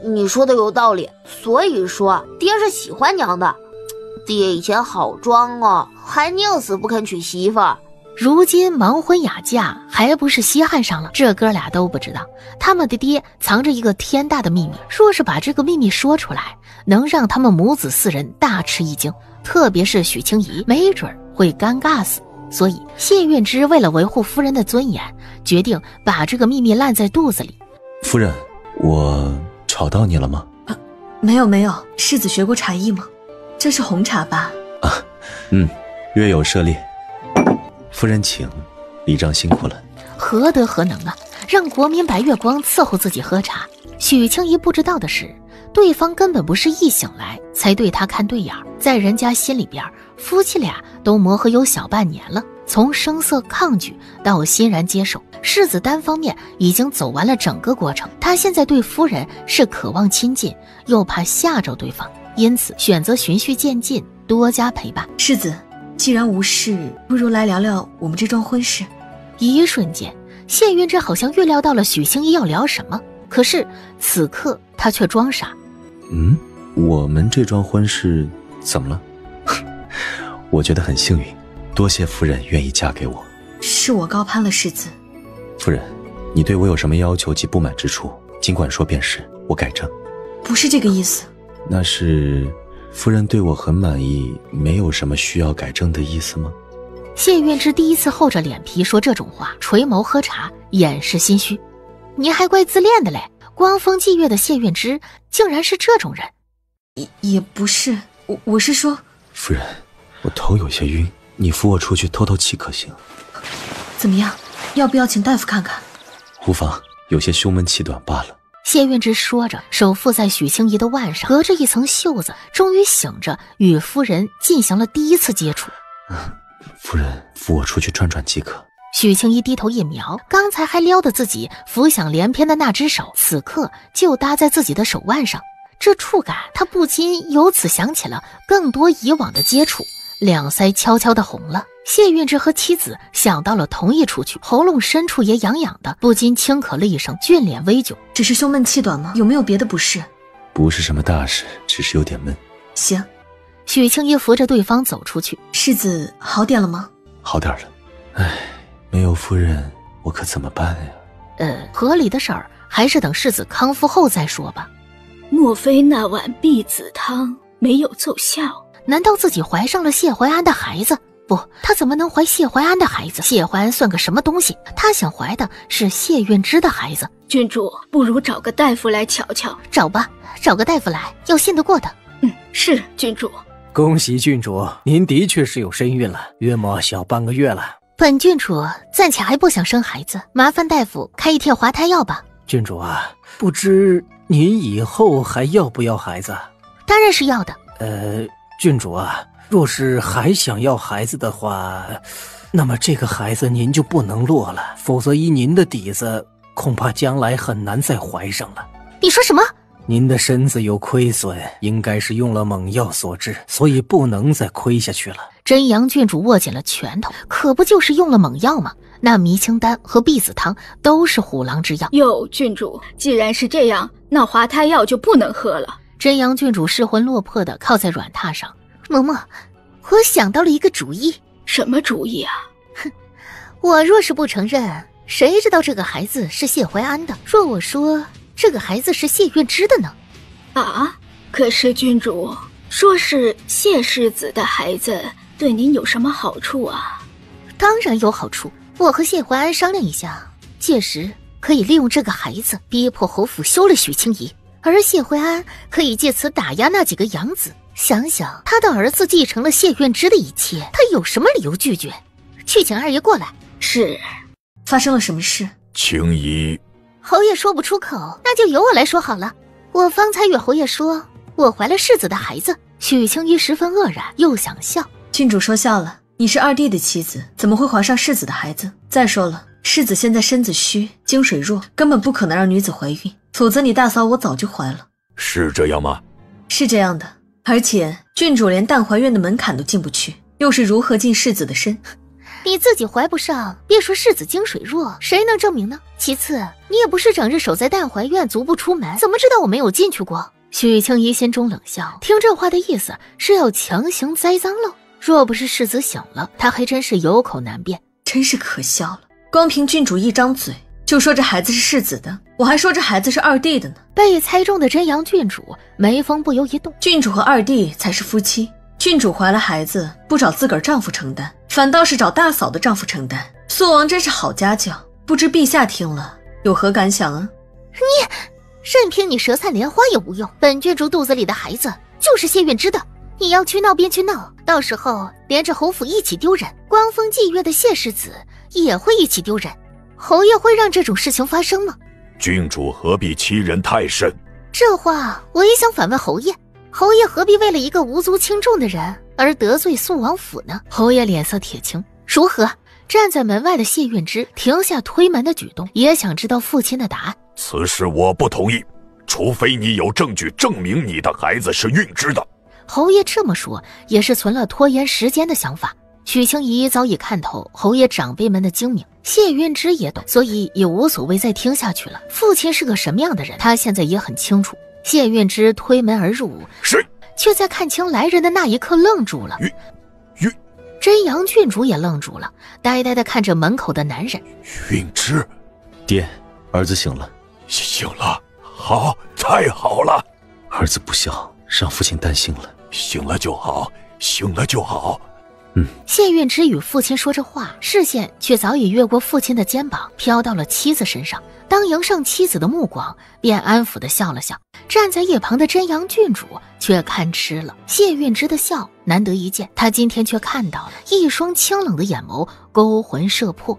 你说的有道理，所以说爹是喜欢娘的。爹以前好装哦，还宁死不肯娶媳妇儿。如今盲婚哑嫁，还不是稀罕上了？这哥俩都不知道，他们的爹藏着一个天大的秘密。若是把这个秘密说出来，能让他们母子4人大吃一惊，特别是许清怡，没准会尴尬死。所以谢运之为了维护夫人的尊严，决定把这个秘密烂在肚子里。夫人，我吵到你了吗？没有，世子学过茶艺吗？这是红茶吧？略有涉猎。夫人请，李丈辛苦了。何德何能啊，让国民白月光伺候自己喝茶。许清怡不知道的是，对方根本不是一醒来才对他看对眼，在人家心里边，夫妻俩都磨合有小半年了，从生涩抗拒到欣然接受，世子单方面已经走完了整个过程。他现在对夫人是渴望亲近，又怕吓着对方，因此选择循序渐进，多加陪伴。世子，既然无事，不如来聊聊我们这桩婚事。一瞬间，谢运之好像预料到了许清怡要聊什么，可是此刻他却装傻。我们这桩婚事怎么了？我觉得很幸运，多谢夫人愿意嫁给我。是我高攀了世子。夫人，你对我有什么要求及不满之处，尽管说便是，我改正。不是这个意思。那是夫人对我很满意，没有什么需要改正的意思吗？谢运之第一次厚着脸皮说这种话，垂眸喝茶，掩饰心虚。你还怪自恋的嘞？光风霁月的谢运之竟然是这种人。也不是，我是说，夫人，我头有些晕，你扶我出去透透气可行？怎么样？要不要请大夫看看？无妨，有些胸闷气短罢了。谢运之说着，手附在许清怡的腕上，隔着一层袖子，终于醒着，与夫人进行了第一次接触。夫人，扶我出去转转即可。许清怡低头一瞄，刚才还撩得自己浮想联翩的那只手，此刻就搭在自己的手腕上。这触感，他不禁由此想起了更多以往的接触，两腮悄悄地红了。谢运之和妻子想到了同一处去，喉咙深处也痒痒的，不禁轻咳了一声，俊脸微窘。只是胸闷气短吗？有没有别的不适？不是什么大事，只是有点闷。行。许清怡扶着对方走出去。世子好点了吗？好点了。唉，没有夫人，我可怎么办呀？合理的事儿还是等世子康复后再说吧。莫非那碗避子汤没有奏效？难道自己怀上了谢怀安的孩子？不，他怎么能怀谢怀安的孩子？谢怀安算个什么东西？他想怀的是谢运之的孩子。郡主，不如找个大夫来瞧瞧。找吧，找个大夫来，要信得过的。是郡主。恭喜郡主，您的确是有身孕了，约莫小半个月了。本郡主暂且还不想生孩子，麻烦大夫开一帖滑胎药吧。郡主啊，不知您以后还要不要孩子？当然是要的。郡主啊，若是还想要孩子的话，那么这个孩子您就不能落了，否则依您的底子，恐怕将来很难再怀上了。你说什么？您的身子有亏损，应该是用了猛药所致，所以不能再亏下去了。真阳郡主握紧了拳头，可不就是用了猛药吗？那迷青丹和避子汤都是虎狼之药。哟，郡主，既然是这样，那滑胎药就不能喝了。真阳郡主失魂落魄地靠在软榻上。嬷嬷，我想到了一个主意。什么主意啊？哼，我若是不承认，谁知道这个孩子是谢怀安的？若我说这个孩子是谢运之的呢？啊，可是郡主说是谢世子的孩子，对您有什么好处啊？当然有好处，我和谢怀安商量一下，届时可以利用这个孩子逼迫侯府休了许清怡，而谢怀安可以借此打压那几个养子。想想他的儿子继承了谢运之的一切，他有什么理由拒绝？去请二爷过来。是。发生了什么事？青怡。侯爷说不出口，那就由我来说好了。我方才与侯爷说，我怀了世子的孩子。许清怡十分愕然，又想笑。郡主说笑了，你是二弟的妻子，怎么会怀上世子的孩子？再说了，世子现在身子虚，精水弱，根本不可能让女子怀孕，否则你大嫂我早就怀了。是这样吗？是这样的，而且郡主连淡怀院的门槛都进不去，又是如何进世子的身？你自己怀不上，别说世子精水弱，谁能证明呢？其次，你也不是整日守在淡怀院，足不出门，怎么知道我没有进去过？许清怡心中冷笑，听这话的意思是要强行栽赃喽。若不是世子醒了，他还真是有口难辩。真是可笑了，光凭郡主一张嘴就说这孩子是世子的，我还说这孩子是二弟的呢。被猜中的真阳郡主眉峰不由一动，郡主和二弟才是夫妻，郡主怀了孩子不找自个儿丈夫承担，反倒是找大嫂的丈夫承担。肃王真是好家教，不知陛下听了有何感想啊？你任凭你舌灿莲花也无用，本郡主肚子里的孩子就是谢运之的，你要去闹便去闹，到时候连着侯府一起丢人，光风霁月的谢世子也会一起丢人。侯爷会让这种事情发生吗？郡主何必欺人太甚？这话我也想反问侯爷，侯爷何必为了一个无足轻重的人而得罪肃王府呢？侯爷脸色铁青，如何？站在门外的谢运之停下推门的举动，也想知道父亲的答案。此事我不同意，除非你有证据证明你的孩子是运之的。侯爷这么说也是存了拖延时间的想法。许清怡早已看透侯爷长辈们的精明，谢运之也懂，所以也无所谓再听下去了。父亲是个什么样的人，他现在也很清楚。谢运之推门而入，谁？却在看清来人的那一刻愣住了。真阳郡主也愣住了，呆呆地看着门口的男人。运之，爹，儿子醒了。醒了，好，太好了。儿子不孝，让父亲担心了。醒了就好，醒了就好。谢运之与父亲说着话，视线却早已越过父亲的肩膀，飘到了妻子身上。当迎上妻子的目光，便安抚地笑了笑。站在一旁的真阳郡主却看痴了，谢运之的笑难得一见，他今天却看到了一双清冷的眼眸，勾魂摄魄。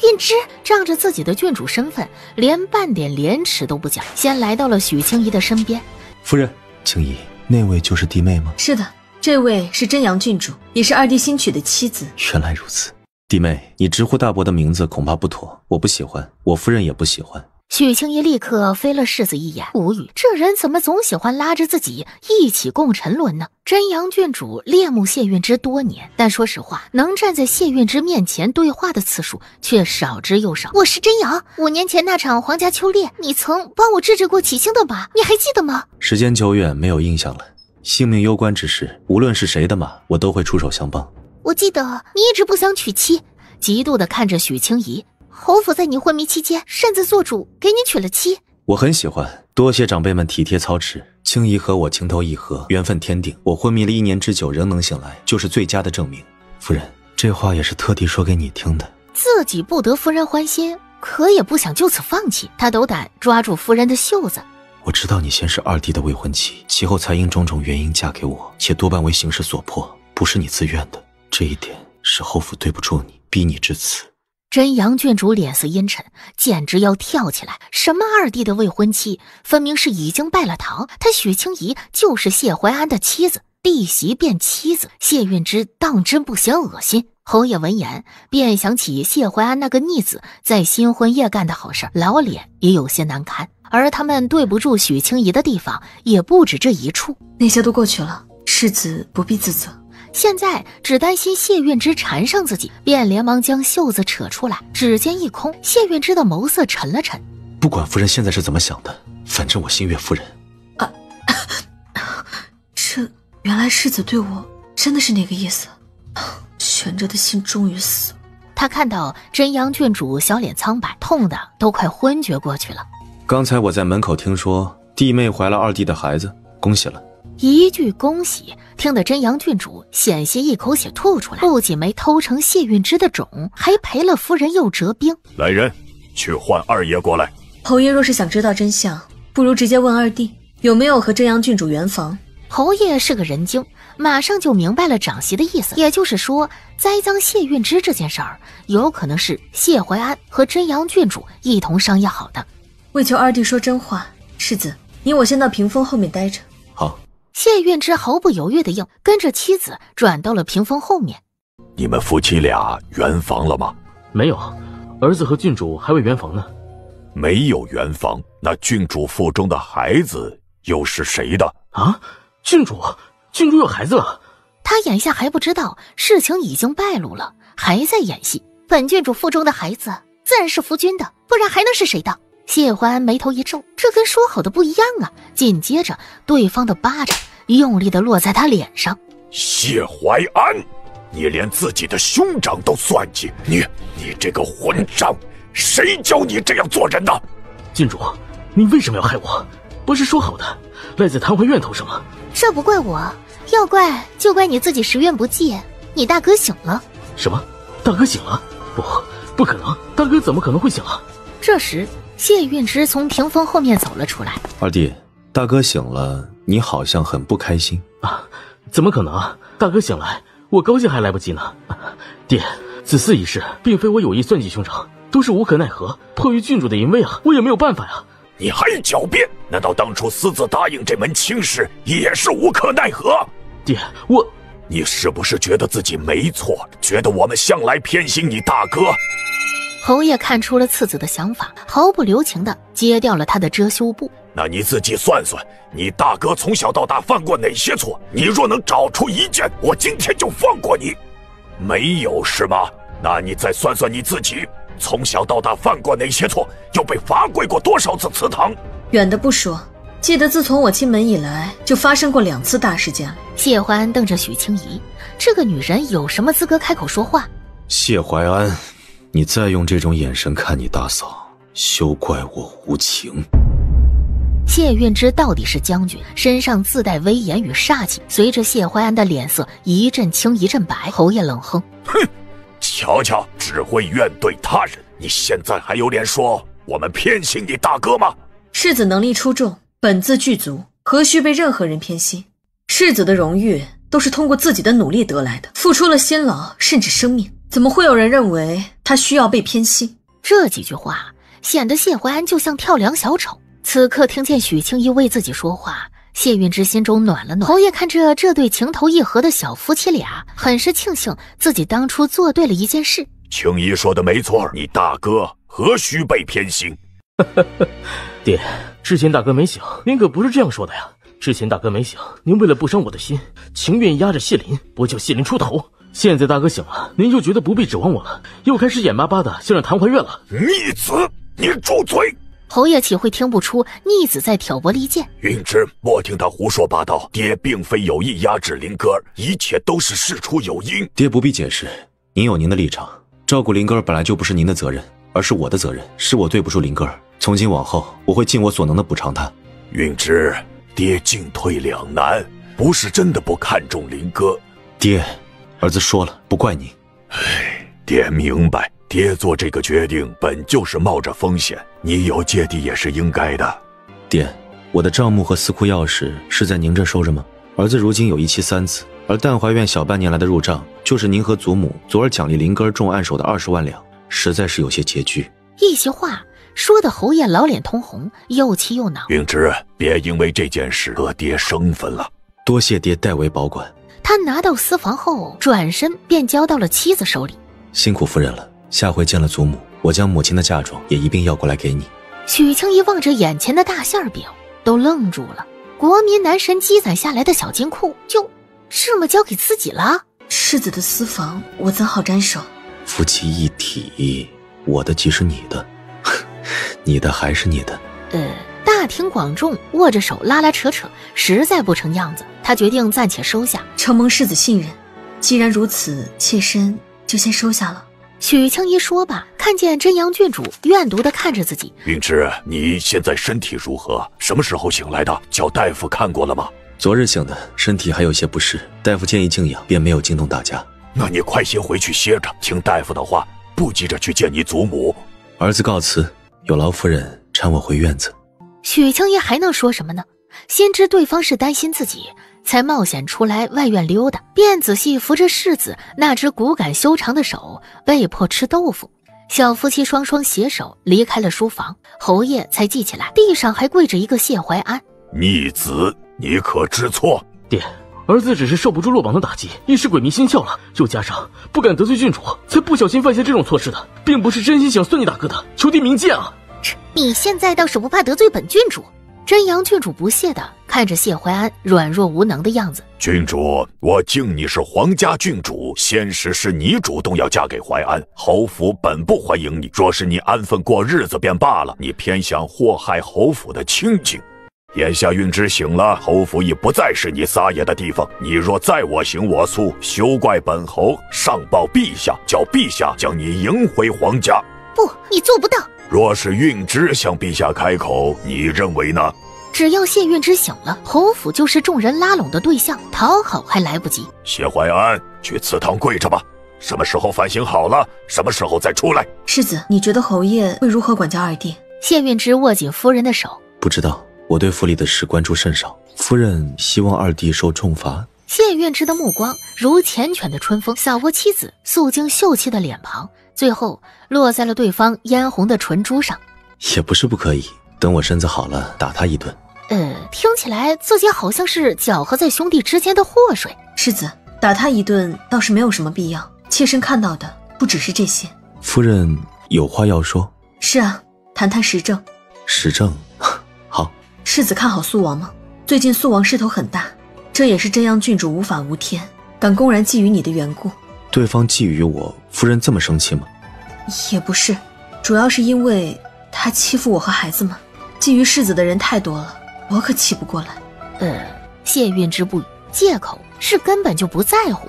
运之仗着自己的郡主身份，连半点廉耻都不讲，先来到了许清怡的身边。夫人，清怡，那位就是弟妹吗？是的，这位是真阳郡主，也是二弟新娶的妻子。原来如此，弟妹，你直呼大伯的名字恐怕不妥，我不喜欢，我夫人也不喜欢。许清怡立刻飞了世子一眼，无语，这人怎么总喜欢拉着自己一起共沉沦呢？真阳郡主恋慕谢运之多年，但说实话，能站在谢运之面前对话的次数却少之又少。我是真阳，5年前那场皇家秋猎，你曾帮我制止过启星的马，你还记得吗？时间久远，没有印象了。性命攸关之事，无论是谁的马，我都会出手相帮。我记得你一直不想娶妻，嫉妒地看着许清怡。侯府在你昏迷期间擅自做主给你娶了妻，我很喜欢，多谢长辈们体贴操持。清怡和我情投意合，缘分天定，我昏迷了1年之久仍能醒来，就是最佳的证明。夫人，这话也是特地说给你听的。自己不得夫人欢心，可也不想就此放弃。他斗胆抓住夫人的袖子。我知道你先是二弟的未婚妻，其后才因种种原因嫁给我，且多半为形势所迫，不是你自愿的。这一点是侯府对不住你，逼你至此。真阳郡主脸色阴沉，简直要跳起来。什么二弟的未婚妻，分明是已经拜了堂。他许清怡就是谢怀安的妻子，弟媳变妻子，谢运之当真不嫌恶心。侯爷闻言便想起谢怀安那个逆子在新婚夜干的好事，老脸也有些难堪。而他们对不住许清怡的地方也不止这一处。那些都过去了，世子不必自责。现在只担心谢运之缠上自己，便连忙将袖子扯出来，指尖一空，谢运之的眸色沉了沉。不管夫人现在是怎么想的，反正我心悦夫人。这原来世子对我真的是那个意思，悬着的心终于死了。他看到真阳郡主小脸苍白，痛的都快昏厥过去了。刚才我在门口听说弟妹怀了二弟的孩子，恭喜了。一句恭喜，听得真阳郡主险些一口血吐出来，不仅没偷成谢运之的种，还赔了夫人又折兵。来人，去唤二爷过来。侯爷若是想知道真相，不如直接问二弟有没有和真阳郡主圆房。侯爷是个人精，马上就明白了长媳的意思，也就是说，栽赃谢运之这件事儿，有可能是谢怀安和真阳郡主一同商议好的。为求二弟说真话，世子，你我先到屏风后面待着。好。谢运之毫不犹豫地应，跟着妻子转到了屏风后面。你们夫妻俩圆房了吗？没有，儿子和郡主还未圆房呢。没有圆房，那郡主腹中的孩子又是谁的？啊，郡主有孩子了。他眼下还不知道事情已经败露了，还在演戏。本郡主腹中的孩子自然是夫君的，不然还能是谁的？谢怀安眉头一皱，这跟说好的不一样啊！紧接着，对方的巴掌用力地落在他脸上。谢怀安，你连自己的兄长都算计，你这个混账！谁教你这样做人的？郡主，你为什么要害我？不是说好的赖在谭怀院头上吗？这不怪我，要怪就怪你自己时运不济。你大哥醒了。什么？大哥醒了？不可能，大哥怎么可能会醒了？这时，谢运之从屏风后面走了出来。二弟，大哥醒了，你好像很不开心啊？怎么可能啊？大哥醒来，我高兴还来不及呢。爹，此次一事并非我有意算计兄长，都是无可奈何，迫于郡主的淫威啊，我也没有办法呀。你还狡辩？难道当初私自答应这门亲事也是无可奈何？爹，你是不是觉得自己没错，觉得我们向来偏心你大哥？侯爷看出了次子的想法，毫不留情地揭掉了他的遮羞布。那你自己算算，你大哥从小到大犯过哪些错？你若能找出一件，我今天就放过你。没有是吗？那你再算算你自己，从小到大犯过哪些错，又被罚跪过多少次祠堂？远的不说，记得自从我进门以来，就发生过2次大事件了。谢怀安瞪着许清怡，这个女人有什么资格开口说话？谢怀安，你再用这种眼神看你大嫂，休怪我无情。谢运之到底是将军，身上自带威严与煞气。随着谢怀安的脸色一阵青一阵白，侯爷冷哼：哼，瞧瞧，只会怨怼他人，你现在还有脸说我们偏心你大哥吗？世子能力出众，本自具足，何须被任何人偏心？世子的荣誉都是通过自己的努力得来的，付出了辛劳甚至生命，怎么会有人认为他需要被偏心？这几句话显得谢怀安就像跳梁小丑。此刻听见许清怡为自己说话，谢运之心中暖了暖。侯爷看着这对情投意合的小夫妻俩，很是庆幸自己当初做对了一件事。青怡说的没错，你大哥何须被偏心？爹，之前大哥没醒，您可不是这样说的呀。之前大哥没醒，您为了不伤我的心，情愿压着谢林，不叫谢林出头。现在大哥醒了，您又觉得不必指望我了，又开始眼巴巴的想让谭怀院了。逆子，你住嘴！侯爷岂会听不出逆子在挑拨离间？允之，莫听他胡说八道，爹并非有意压制林哥儿，一切都是事出有因。爹不必解释，您有您的立场，照顾林哥儿本来就不是您的责任，而是我的责任，是我对不住林哥儿。从今往后，我会尽我所能的补偿他。允之，爹进退两难，不是真的不看重林哥。爹，儿子说了，不怪你。爹明白，爹做这个决定本就是冒着风险，你有芥蒂也是应该的。爹，我的账目和私库钥匙是在您这收着吗？儿子如今有一妻3子，而淡怀院小半年来的入账，就是您和祖母昨儿奖励林哥儿重案手的20万两，实在是有些拮据。一席话说的侯爷老脸通红，又气又恼。允之，别因为这件事和爹生分了。多谢爹代为保管。他拿到私房后，转身便交到了妻子手里。辛苦夫人了，下回见了祖母，我将母亲的嫁妆也一并要过来给你。许清怡望着眼前的大馅饼，都愣住了。国民男神积攒下来的小金库，就这么交给自己了？世子的私房，我怎好沾手？夫妻一体，我的即是你的，你的还是你的。大庭广众握着手拉拉扯扯，实在不成样子。他决定暂且收下。承蒙世子信任，既然如此，妾身就先收下了。许清怡说罢，看见真阳郡主怨毒地看着自己。允之，你现在身体如何？什么时候醒来的？叫大夫看过了吗？昨日醒的，身体还有些不适，大夫建议静养，便没有惊动大家。那你快些回去歇着，听大夫的话，不急着去见你祖母。儿子告辞，有劳夫人搀我回院子。许清怡还能说什么呢？先知对方是担心自己，才冒险出来外院溜达，便仔细扶着世子那只骨感修长的手，被迫吃豆腐。小夫妻双双携手离开了书房，侯爷才记起来地上还跪着一个谢怀安。逆子，你可知错？爹，儿子只是受不住落榜的打击，一时鬼迷心窍了，又加上不敢得罪郡主，才不小心犯下这种错事的，并不是真心想算计大哥的，求爹明鉴啊！你现在倒是不怕得罪本郡主。真阳郡主不屑地看着谢怀安软弱无能的样子。郡主，我敬你是皇家郡主，现实是你主动要嫁给怀安，侯府本不欢迎你。若是你安分过日子便罢了，你偏想祸害侯府的清静。眼下韵之醒了，侯府已不再是你撒野的地方。你若再我行我素，休怪本侯上报陛下，叫陛下将你迎回皇家。不，你做不到。若是韵之向陛下开口，你认为呢？只要谢韵之醒了，侯府就是众人拉拢的对象，讨好还来不及。谢怀安，去祠堂跪着吧。什么时候反省好了，什么时候再出来。世子，你觉得侯爷会如何管教二弟？谢韵之握紧夫人的手。不知道，我对府里的事关注甚少。夫人希望二弟受重罚。谢韵之的目光如缱绻的春风，扫过妻子素净秀气的脸庞，最后落在了对方嫣红的唇珠上。也不是不可以，等我身子好了，打他一顿。听起来自己好像是搅和在兄弟之间的祸水。世子，打他一顿倒是没有什么必要，妾身看到的不只是这些。夫人有话要说？是啊，谈谈时政。时政，好。世子看好肃王吗？最近肃王势头很大，这也是真阳郡主无法无天，敢公然觊觎你的缘故。对方觊觎我，夫人这么生气吗？也不是，主要是因为他欺负我和孩子们，觊觎世子的人太多了，我可气不过来。谢韵之不语，借口是根本就不在乎。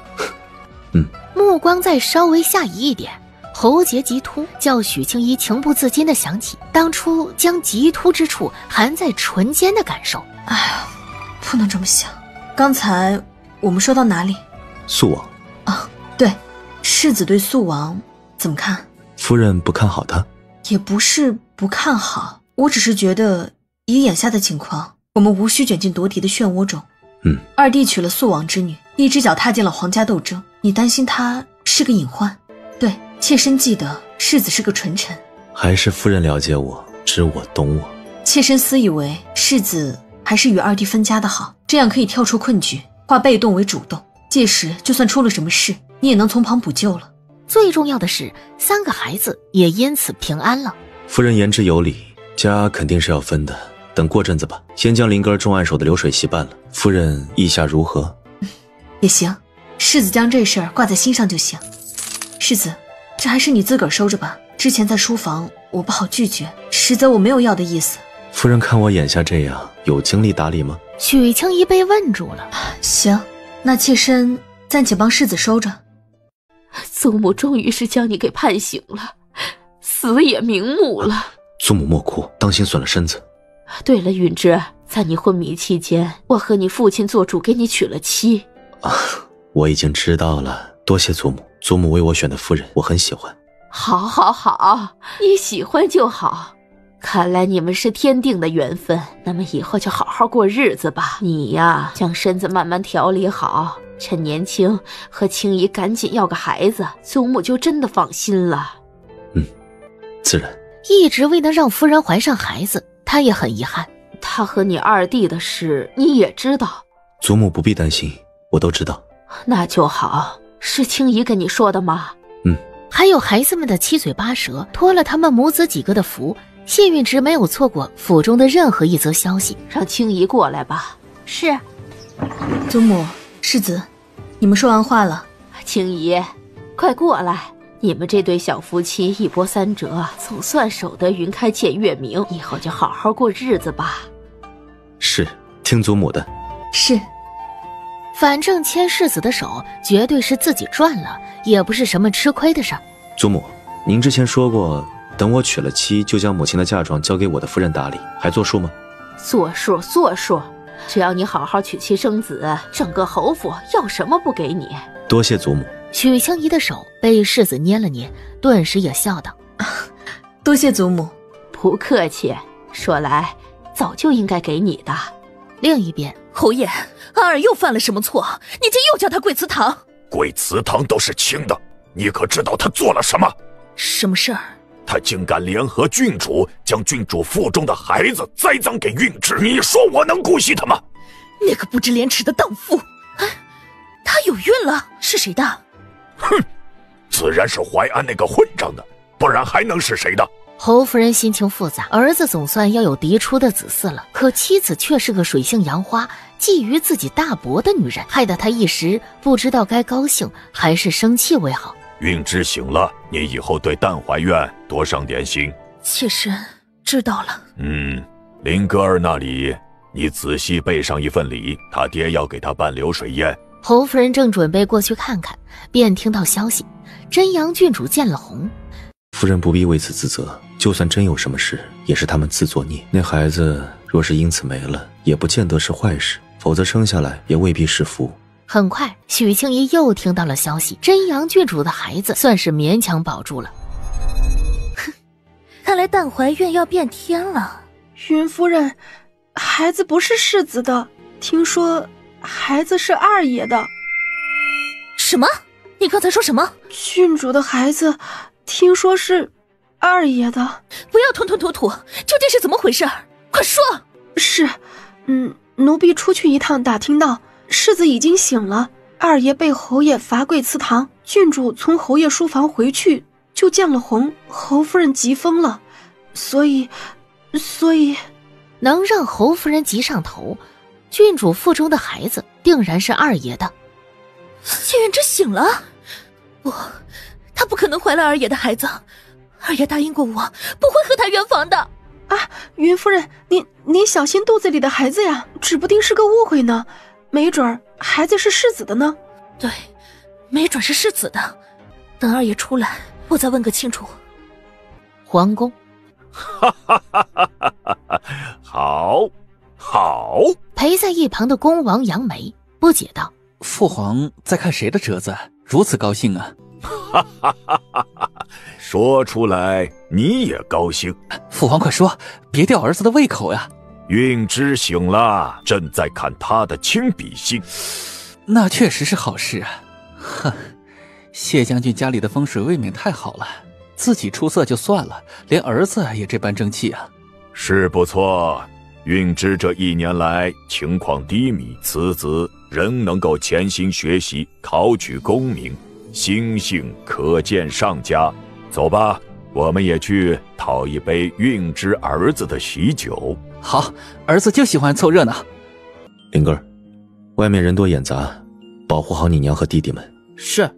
目光再稍微下移一点，喉结极突，叫许青衣情不自禁地想起当初将极突之处含在唇间的感受。哎呀，不能这么想。刚才我们说到哪里？肃王啊，对，世子对肃王怎么看？夫人不看好他？也不是不看好，我只是觉得以眼下的情况，我们无需卷进夺嫡的漩涡中。二弟娶了肃王之女，一只脚踏进了皇家斗争，你担心他是个隐患？对，妾身记得世子是个纯臣。还是夫人了解我，知我懂我。妾身私以为世子还是与二弟分家的好，这样可以跳出困局，化被动为主动，届时就算出了什么事，你也能从旁补救了。最重要的是，3个孩子也因此平安了。夫人言之有理，家肯定是要分的，等过阵子吧，先将灵根重案手的流水席办了。夫人意下如何？也行，世子将这事儿挂在心上就行。世子，这还是你自个儿收着吧，之前在书房我不好拒绝，实则我没有要的意思。夫人看我眼下这样，有精力打理吗？许青衣被问住了。行，那妾身暂且帮世子收着。祖母终于是将你给判刑了，死也瞑目了。祖母莫哭，当心损了身子。对了，允之，在你昏迷期间，我和你父亲做主给你娶了妻。我已经知道了，多谢祖母。祖母为我选的夫人，我很喜欢。好，好，好，你喜欢就好。看来你们是天定的缘分，那么以后就好好过日子吧。你呀，将身子慢慢调理好，趁年轻和青姨赶紧要个孩子，祖母就真的放心了。自然。一直未能让夫人怀上孩子，他也很遗憾。他和你二弟的事你也知道。祖母不必担心，我都知道。那就好。是青姨跟你说的吗？还有孩子们的七嘴八舌，托了他们母子几个的福，谢韵之没有错过府中的任何一则消息。让青姨过来吧。是。祖母，世子，你们说完话了。青姨，快过来。你们这对小夫妻一波三折，总算守得云开见月明，以后就好好过日子吧。是，听祖母的。是。反正牵世子的手绝对是自己赚了，也不是什么吃亏的事儿。祖母，您之前说过，等我娶了妻，就将母亲的嫁妆交给我的夫人打理，还作数吗？作数，作数。只要你好好娶妻生子，整个侯府要什么不给你。多谢祖母。许青怡的手被世子捏了捏，顿时也笑道：多谢祖母。不客气，说来早就应该给你的。另一边，侯爷，安儿又犯了什么错？你这又叫他跪祠堂？跪祠堂都是轻的，你可知道他做了什么？什么事儿？他竟敢联合郡主，将郡主腹中的孩子栽赃给韵之，你说我能姑息他吗？那个不知廉耻的荡妇！她有孕了，是谁的？哼，自然是淮安那个混账的，不然还能是谁的？侯夫人心情复杂，儿子总算要有嫡出的子嗣了，可妻子却是个水性杨花、觊觎自己大伯的女人，害得他一时不知道该高兴还是生气为好。韵之醒了，你以后对淡怀院多上点心。妾身知道了。林哥儿那里，你仔细备上一份礼，他爹要给他办流水宴。侯夫人正准备过去看看，便听到消息，真阳郡主见了红。夫人不必为此自责，就算真有什么事，也是他们自作孽。那孩子若是因此没了，也不见得是坏事，否则生下来也未必是福。很快，许庆怡又听到了消息，真阳郡主的孩子算是勉强保住了。哼，看来淡怀院要变天了。云夫人，孩子不是世子的，听说孩子是二爷的。什么？你刚才说什么？郡主的孩子听说是二爷的。不要吞吞吐吐，究竟是怎么回事？快说。是，奴婢出去一趟，打听到世子已经醒了，二爷被侯爷罚跪祠堂，郡主从侯爷书房回去就降了红，侯夫人急疯了，所以能让侯夫人急上头，郡主腹中的孩子定然是二爷的。谢允之醒了？不，他不可能怀了二爷的孩子，二爷答应过我不会和他圆房的。啊，云夫人，您小心肚子里的孩子呀，指不定是个误会呢，没准儿孩子是世子的呢。对，没准是世子的，等二爷出来，我再问个清楚。皇宫，好，陪在一旁的恭王杨梅不解道：“父皇在看谁的折子，如此高兴啊？”说出来你也高兴。父皇快说，别吊儿子的胃口呀。韵之醒了，朕在看他的亲笔信。那确实是好事啊。哼，谢将军家里的风水未免太好了，自己出色就算了，连儿子也这般争气啊。是不错，韵之这1年来情况低迷，此子仍能够潜心学习，考取功名，心性可见上佳。走吧，我们也去讨一杯韵之儿子的喜酒。好，儿子就喜欢凑热闹。林哥，外面人多眼杂，保护好你娘和弟弟们。是。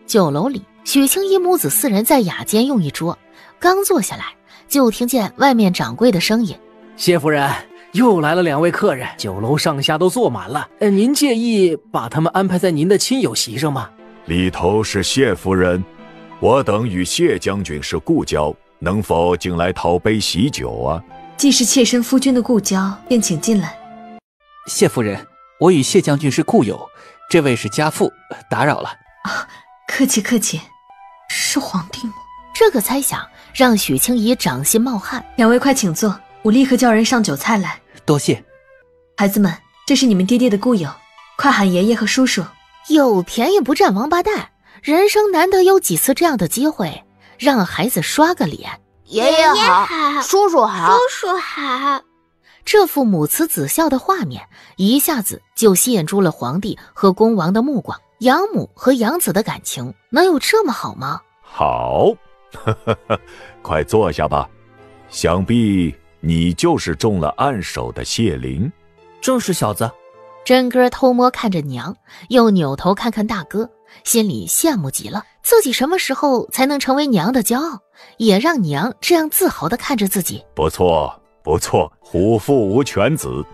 酒楼里，许清一母子4人在雅间用一桌，刚坐下来，就听见外面掌柜的声音：“谢夫人，又来了2位客人，酒楼上下都坐满了。您介意把他们安排在您的亲友席上吗？”里头是谢夫人，我等与谢将军是故交，能否进来讨杯喜酒啊？既是妾身夫君的故交，便请进来。谢夫人，我与谢将军是故友，这位是家父，打扰了。啊，客气客气。是皇帝吗？这个猜想让许清怡掌心冒汗。2位快请坐，我立刻叫人上酒菜来。多谢。孩子们，这是你们爹爹的故友，快喊爷爷和叔叔。有便宜不占王八蛋，人生难得有几次这样的机会，让孩子刷个脸。爷爷好，叔叔好，叔叔好。这副母慈子孝的画面一下子就吸引住了皇帝和恭王的目光。养母和养子的感情能有这么好吗？好，快坐下吧。想必你就是中了暗手的谢林。正是小子。真哥偷摸看着娘，又扭头看看大哥，心里羡慕极了。自己什么时候才能成为娘的骄傲，也让娘这样自豪地看着自己？不错不错，虎父无犬子。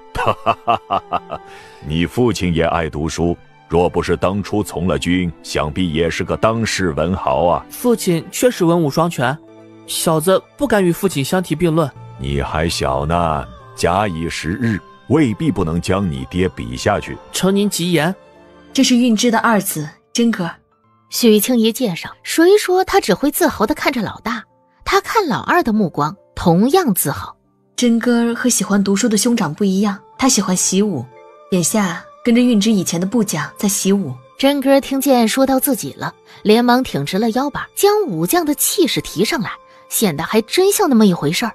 你父亲也爱读书，若不是当初从了军，想必也是个当世文豪啊。父亲确实文武双全，小子不敢与父亲相提并论。你还小呢，假以时日，未必不能将你爹比下去。承您吉言。这是韵之的2子真哥。许清怡介绍，谁说他只会自豪地看着老大？他看老2的目光同样自豪。真哥和喜欢读书的兄长不一样，他喜欢习武，眼下跟着韵之以前的部将在习武。真哥听见说到自己了，连忙挺直了腰板，将武将的气势提上来，显得还真像那么一回事儿。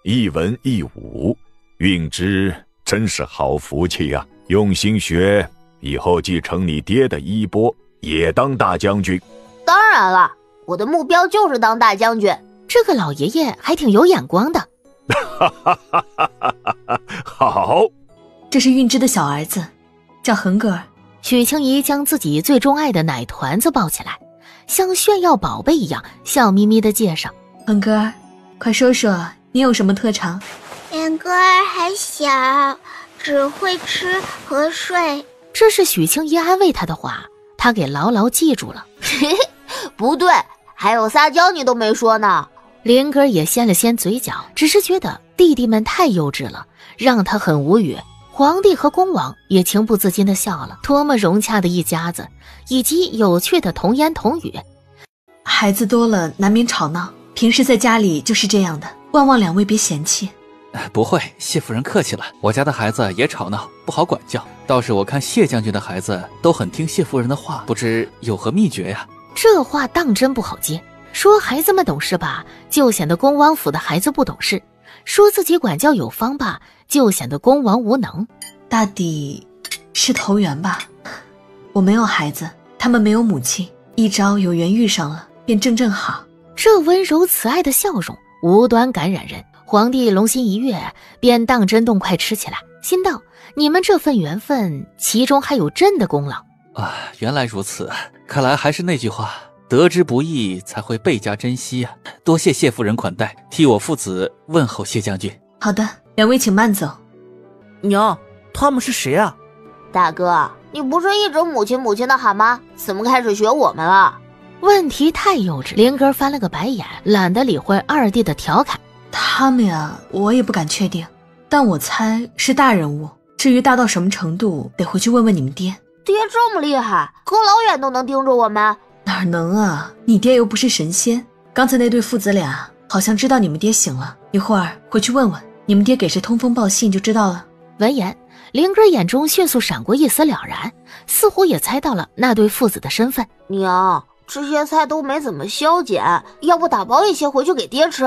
一文一武，韵之真是好福气呀！用心学，以后继承你爹的衣钵，也当大将军。当然了，我的目标就是当大将军。这个老爷爷还挺有眼光的。好，这是韵之的小儿子，叫恒格尔。许清怡将自己最钟爱的奶团子抱起来，像炫耀宝贝一样笑眯眯地介绍：恒格尔，快说说你有什么特长？远哥儿还小，只会吃和睡。这是许清怡安慰他的话，他给牢牢记住了。不对，还有撒娇你都没说呢。林格也掀了掀嘴角，只是觉得弟弟们太幼稚了，让他很无语。皇帝和恭王也情不自禁地笑了，多么融洽的一家子，以及有趣的童言童语。孩子多了难免吵闹，平时在家里就是这样的，万望两位别嫌弃。不会，谢夫人客气了。我家的孩子也吵闹，不好管教。倒是我看谢将军的孩子都很听谢夫人的话，不知有何秘诀呀？这话当真不好接。说孩子们懂事吧，就显得恭王府的孩子不懂事；说自己管教有方吧，就显得恭王无能。大抵是投缘吧。我没有孩子，他们没有母亲，一朝有缘遇上了，便正好。这温柔慈爱的笑容无端感染人。皇帝龙心一跃，便当真动快吃起来，心道：你们这份缘分，其中还有朕的功劳啊！原来如此，看来还是那句话，得之不易，才会倍加珍惜啊！多谢谢夫人款待，替我父子问候谢将军。好的，两位请慢走。娘，他们是谁啊？大哥，你不是一直母亲母亲的喊吗？怎么开始学我们了？问题太幼稚。林哥翻了个白眼，懒得理会二弟的调侃。他们呀，我也不敢确定，但我猜是大人物。至于大到什么程度，得回去问问你们爹。爹这么厉害，隔老远都能盯着我们？哪能啊，你爹又不是神仙。刚才那对父子俩好像知道你们爹醒了，一会儿回去问问，你们爹给谁通风报信就知道了。闻言，林哥眼中迅速闪过一丝了然，似乎也猜到了那对父子的身份。娘，这些菜都没怎么消减，要不打包一些回去给爹吃？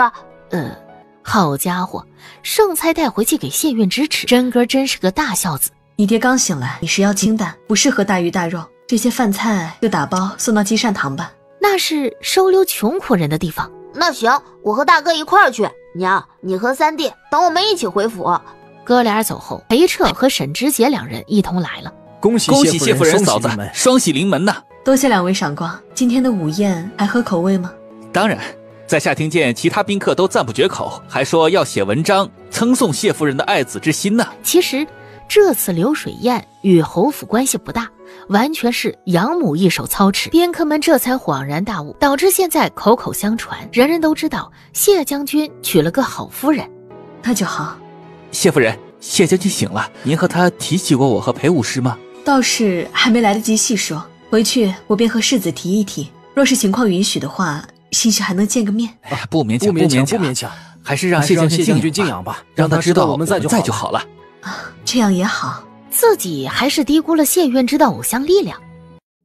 好家伙，剩菜带回去给谢韵之吃，真哥真是个大孝子。你爹刚醒来，你食要清淡，不适合大鱼大肉，这些饭菜就打包送到积善堂吧。那是收留穷苦人的地方。那行，我和大哥一块儿去。娘，你和三弟等我们一起回府。哥俩走后，裴彻和沈之杰两人一同来了。恭喜谢夫人嫂子，双喜临门呐！多谢两位赏光。今天的午宴还合口味吗？当然，在下听见其他宾客都赞不绝口，还说要写文章称颂谢夫人的爱子之心呢。其实这次流水宴与侯府关系不大，完全是养母一手操持。宾客们这才恍然大悟，导致现在口口相传，人人都知道谢将军娶了个好夫人。那就好。谢夫人，谢将军醒了，您和他提起过我和裴武师吗？倒是还没来得及细说，回去我便和世子提一提，若是情况允许的话，兴许还能见个面。不勉强，还是让谢将军静养吧，让他知道我们在就好了。这样也好。自己还是低估了谢韵之的偶像力量。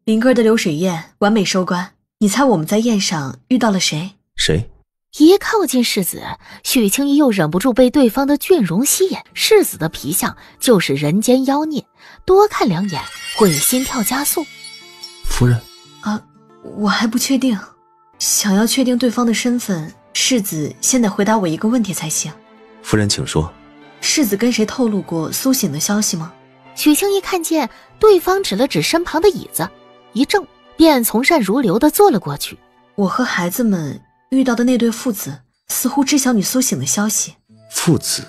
林哥的流水宴完美收官，你猜我们在宴上遇到了谁？谁？一靠近世子，许清怡又忍不住被对方的俊容吸引。世子的皮相就是人间妖孽，多看两眼会心跳加速。夫人啊，我还不确定。想要确定对方的身份，世子先得回答我一个问题才行。夫人请说。世子跟谁透露过苏醒的消息吗？许清怡看见对方指了指身旁的椅子，一怔，便从善如流地坐了过去。我和孩子们遇到的那对父子似乎知晓你苏醒的消息。父子？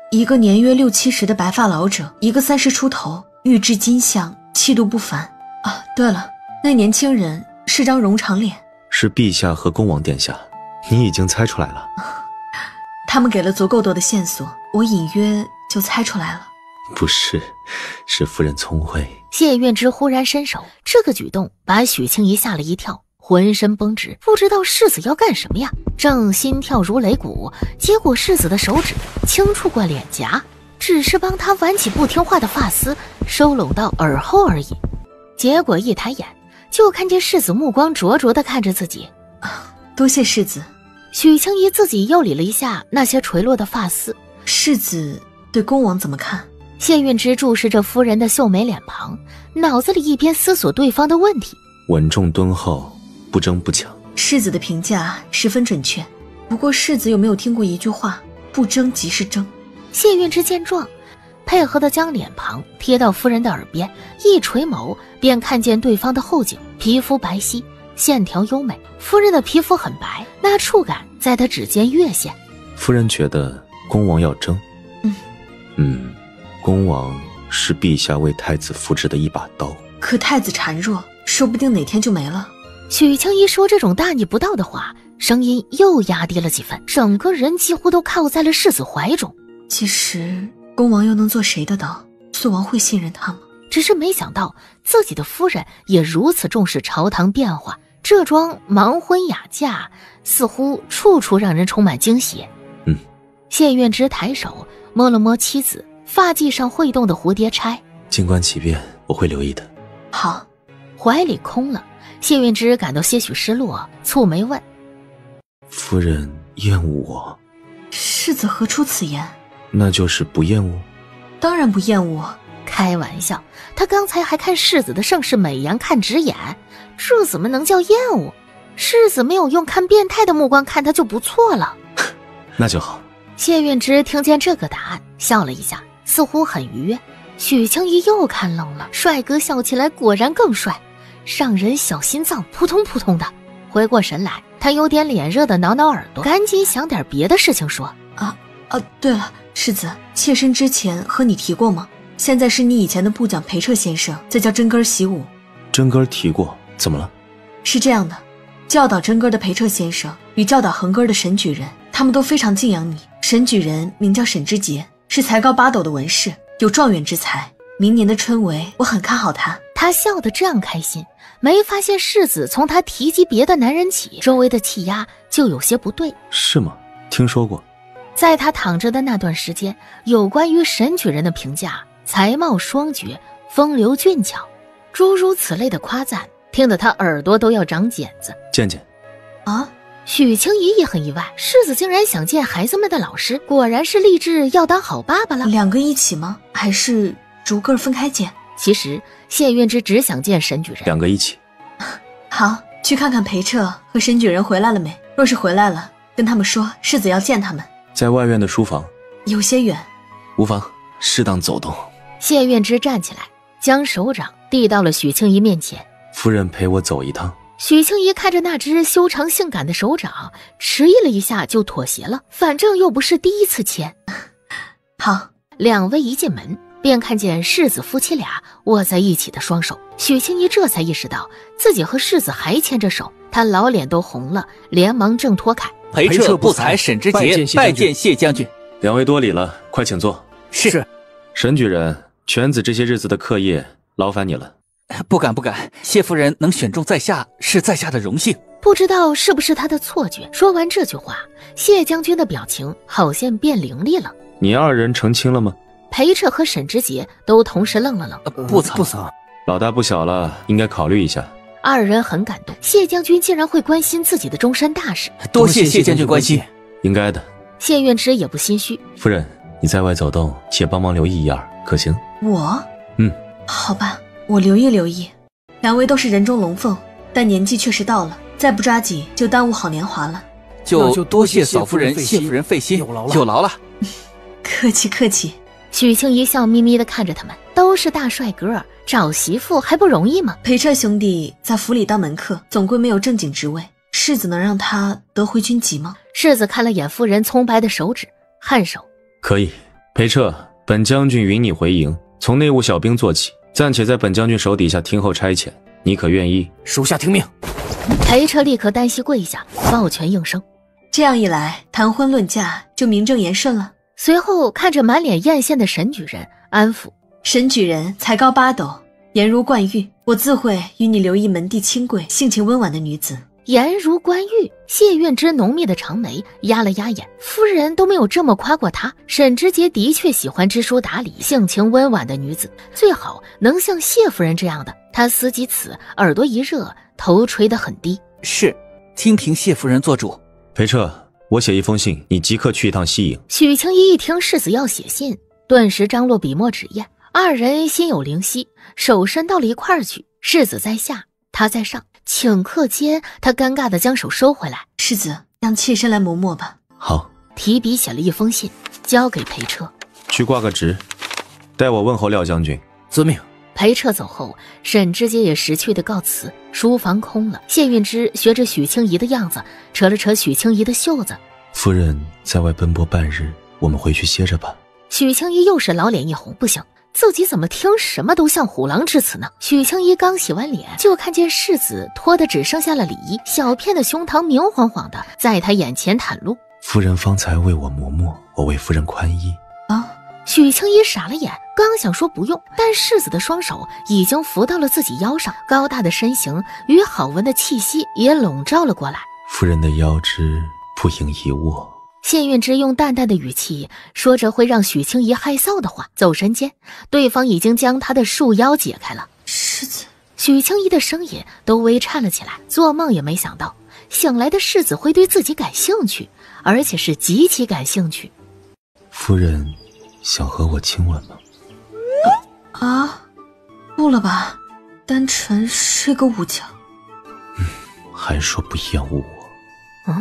一个年约60-70的白发老者，一个30出头，玉质金相，气度不凡。啊，对了，那年轻人是张容长脸。是陛下和恭王殿下，你已经猜出来了。他们给了足够多的线索，我隐约就猜出来了。不是，是夫人聪慧。谢韵之忽然伸手，这个举动把许清怡吓了一跳，浑身绷直，不知道世子要干什么呀。正心跳如擂鼓，结果世子的手指轻触过脸颊，只是帮他挽起不听话的发丝，收拢到耳后而已。结果一抬眼，就看见世子目光灼灼地看着自己。多谢世子。许清怡自己又理了一下那些垂落的发丝。世子对恭王怎么看？谢韵之注视着夫人的秀美脸庞，脑子里一边思索对方的问题。稳重敦厚，不争不抢。世子的评价十分准确。不过世子有没有听过一句话，不争即是争？谢运之见状，配合地将脸庞贴到夫人的耳边，一垂眸便看见对方的后颈，皮肤白皙，线条优美。夫人的皮肤很白，那触感在她指尖越现。夫人觉得恭王要争？恭王是陛下为太子复制的一把刀，可太子孱弱，说不定哪天就没了。许清一说这种大逆不道的话，声音又压低了几分，整个人几乎都靠在了世子怀中。其实恭王又能做谁的刀？素王会信任他吗？只是没想到自己的夫人也如此重视朝堂变化，这桩盲婚哑嫁似乎处处让人充满惊喜。谢运之抬手摸了摸妻子发髻上会动的蝴蝶钗，静观其变，我会留意的。好。怀里空了，谢运之感到些许失落，蹙眉问：夫人厌恶我？世子何出此言？那就是不厌恶？当然不厌恶。开玩笑，他刚才还看世子的盛世美颜看直眼，这怎么能叫厌恶？世子没有用看变态的目光看他就不错了。那就好。谢运之听见这个答案，笑了一下，似乎很愉悦。许清怡又看愣了，帅哥笑起来果然更帅，让人小心脏扑通扑通的。回过神来，他有点脸热的挠挠耳朵，赶紧想点别的事情说：对了，世子，妾身之前和你提过吗？现在是你以前的部将裴彻先生在教真根习武。真根提过，怎么了？是这样的，教导真根的裴彻先生与教导横根的沈举人，他们都非常敬仰你。沈举人名叫沈之杰，是才高8斗的文士，有状元之才。明年的春闱，我很看好他。他笑得这样开心，没发现世子从他提及别的男人起，周围的气压就有些不对。是吗？听说过。在他躺着的那段时间，有关于沈举人的评价，才貌双绝，风流俊俏，诸如此类的夸赞，听得他耳朵都要长茧子。见见。许清怡也很意外，世子竟然想见孩子们的老师，果然是立志要当好爸爸了。两个一起吗？还是逐个分开见？其实谢运之只想见沈举人。两个一起。好，去看看裴彻和沈举人回来了没？若是回来了，跟他们说世子要见他们。在外院的书房。有些远。无妨，适当走动。谢运之站起来，将手掌递到了许清怡面前。夫人陪我走一趟。许清怡看着那只修长性感的手掌，迟疑了一下就妥协了，反正又不是第一次牵。好。两位一进门便看见世子夫妻俩握在一起的双手，许清怡这才意识到自己和世子还牵着手，她老脸都红了，连忙挣脱开。裴彻不才沈之杰拜见谢将军。两位多礼了，快请坐。是。沈举人，犬子这些日子的课业劳烦你了。不敢，谢夫人能选中在下是在下的荣幸。不知道是不是他的错觉，说完这句话，谢将军的表情好像变凌厉了。你二人成亲了吗？裴彻和沈之杰都同时愣了愣。不曾。老大不小了，应该考虑一下。二人很感动，谢将军竟然会关心自己的终身大事。多谢谢将军关心。应该的。谢运之也不心虚。夫人，你在外走动，且帮忙留意一二，可行？我？好吧，我留意。两位都是人中龙凤，但年纪确实到了，再不抓紧就耽误好年华了。就多谢嫂夫人、谢夫人费心，有劳了。客气。许清怡笑眯眯地看着他们，都是大帅哥，找媳妇还不容易吗？裴彻兄弟在府里当门客，总归没有正经职位，世子能让他得回军籍吗？世子看了眼夫人葱白的手指，颔首。可以。裴彻，本将军允你回营，从内务小兵做起，暂且在本将军手底下听候差遣，你可愿意？属下听命。裴彻立刻单膝跪下，抱拳应声。这样一来，谈婚论嫁就名正言顺了。随后看着满脸艳羡的沈举人，安抚：沈举人才高8斗，颜如冠玉，我自会与你留一门第清贵、性情温婉的女子。颜如冠玉，谢运之浓密的长眉压了压眼，夫人都没有这么夸过他。沈之杰的确喜欢知书达理、性情温婉的女子，最好能像谢夫人这样的。他思及此，耳朵一热，头垂得很低。是，听凭谢夫人做主。裴彻，我写一封信，你即刻去一趟西营。许清怡一听世子要写信，顿时张罗笔墨纸砚，二人心有灵犀，手伸到了一块儿去。世子在下，他在上，顷刻间，他尴尬地将手收回来。世子，让妾身来磨墨吧。好。提笔写了一封信，交给裴彻。去挂个职，代我问候廖将军。遵命。裴彻走后，沈之杰也识趣的告辞。书房空了，谢运之学着许清怡的样子，扯了扯许清怡的袖子。夫人在外奔波半日，我们回去歇着吧。许清怡又是老脸一红，不行，自己怎么听什么都像虎狼之词呢？许清怡刚洗完脸，就看见世子脱得只剩下了里衣，小片的胸膛明晃晃的在他眼前袒露。夫人方才为我磨墨，我为夫人宽衣。许清怡傻了眼，刚想说不用，但世子的双手已经扶到了自己腰上，高大的身形与好闻的气息也笼罩了过来。夫人的腰肢不应一握。谢运之用淡淡的语气说着会让许清怡害臊的话，走神间，对方已经将他的束腰解开了。世子，许清怡的声音都微颤了起来，做梦也没想到醒来的世子会对自己感兴趣，而且是极其感兴趣。夫人想和我亲吻吗？不了吧，单纯睡个午觉。还说不厌恶我？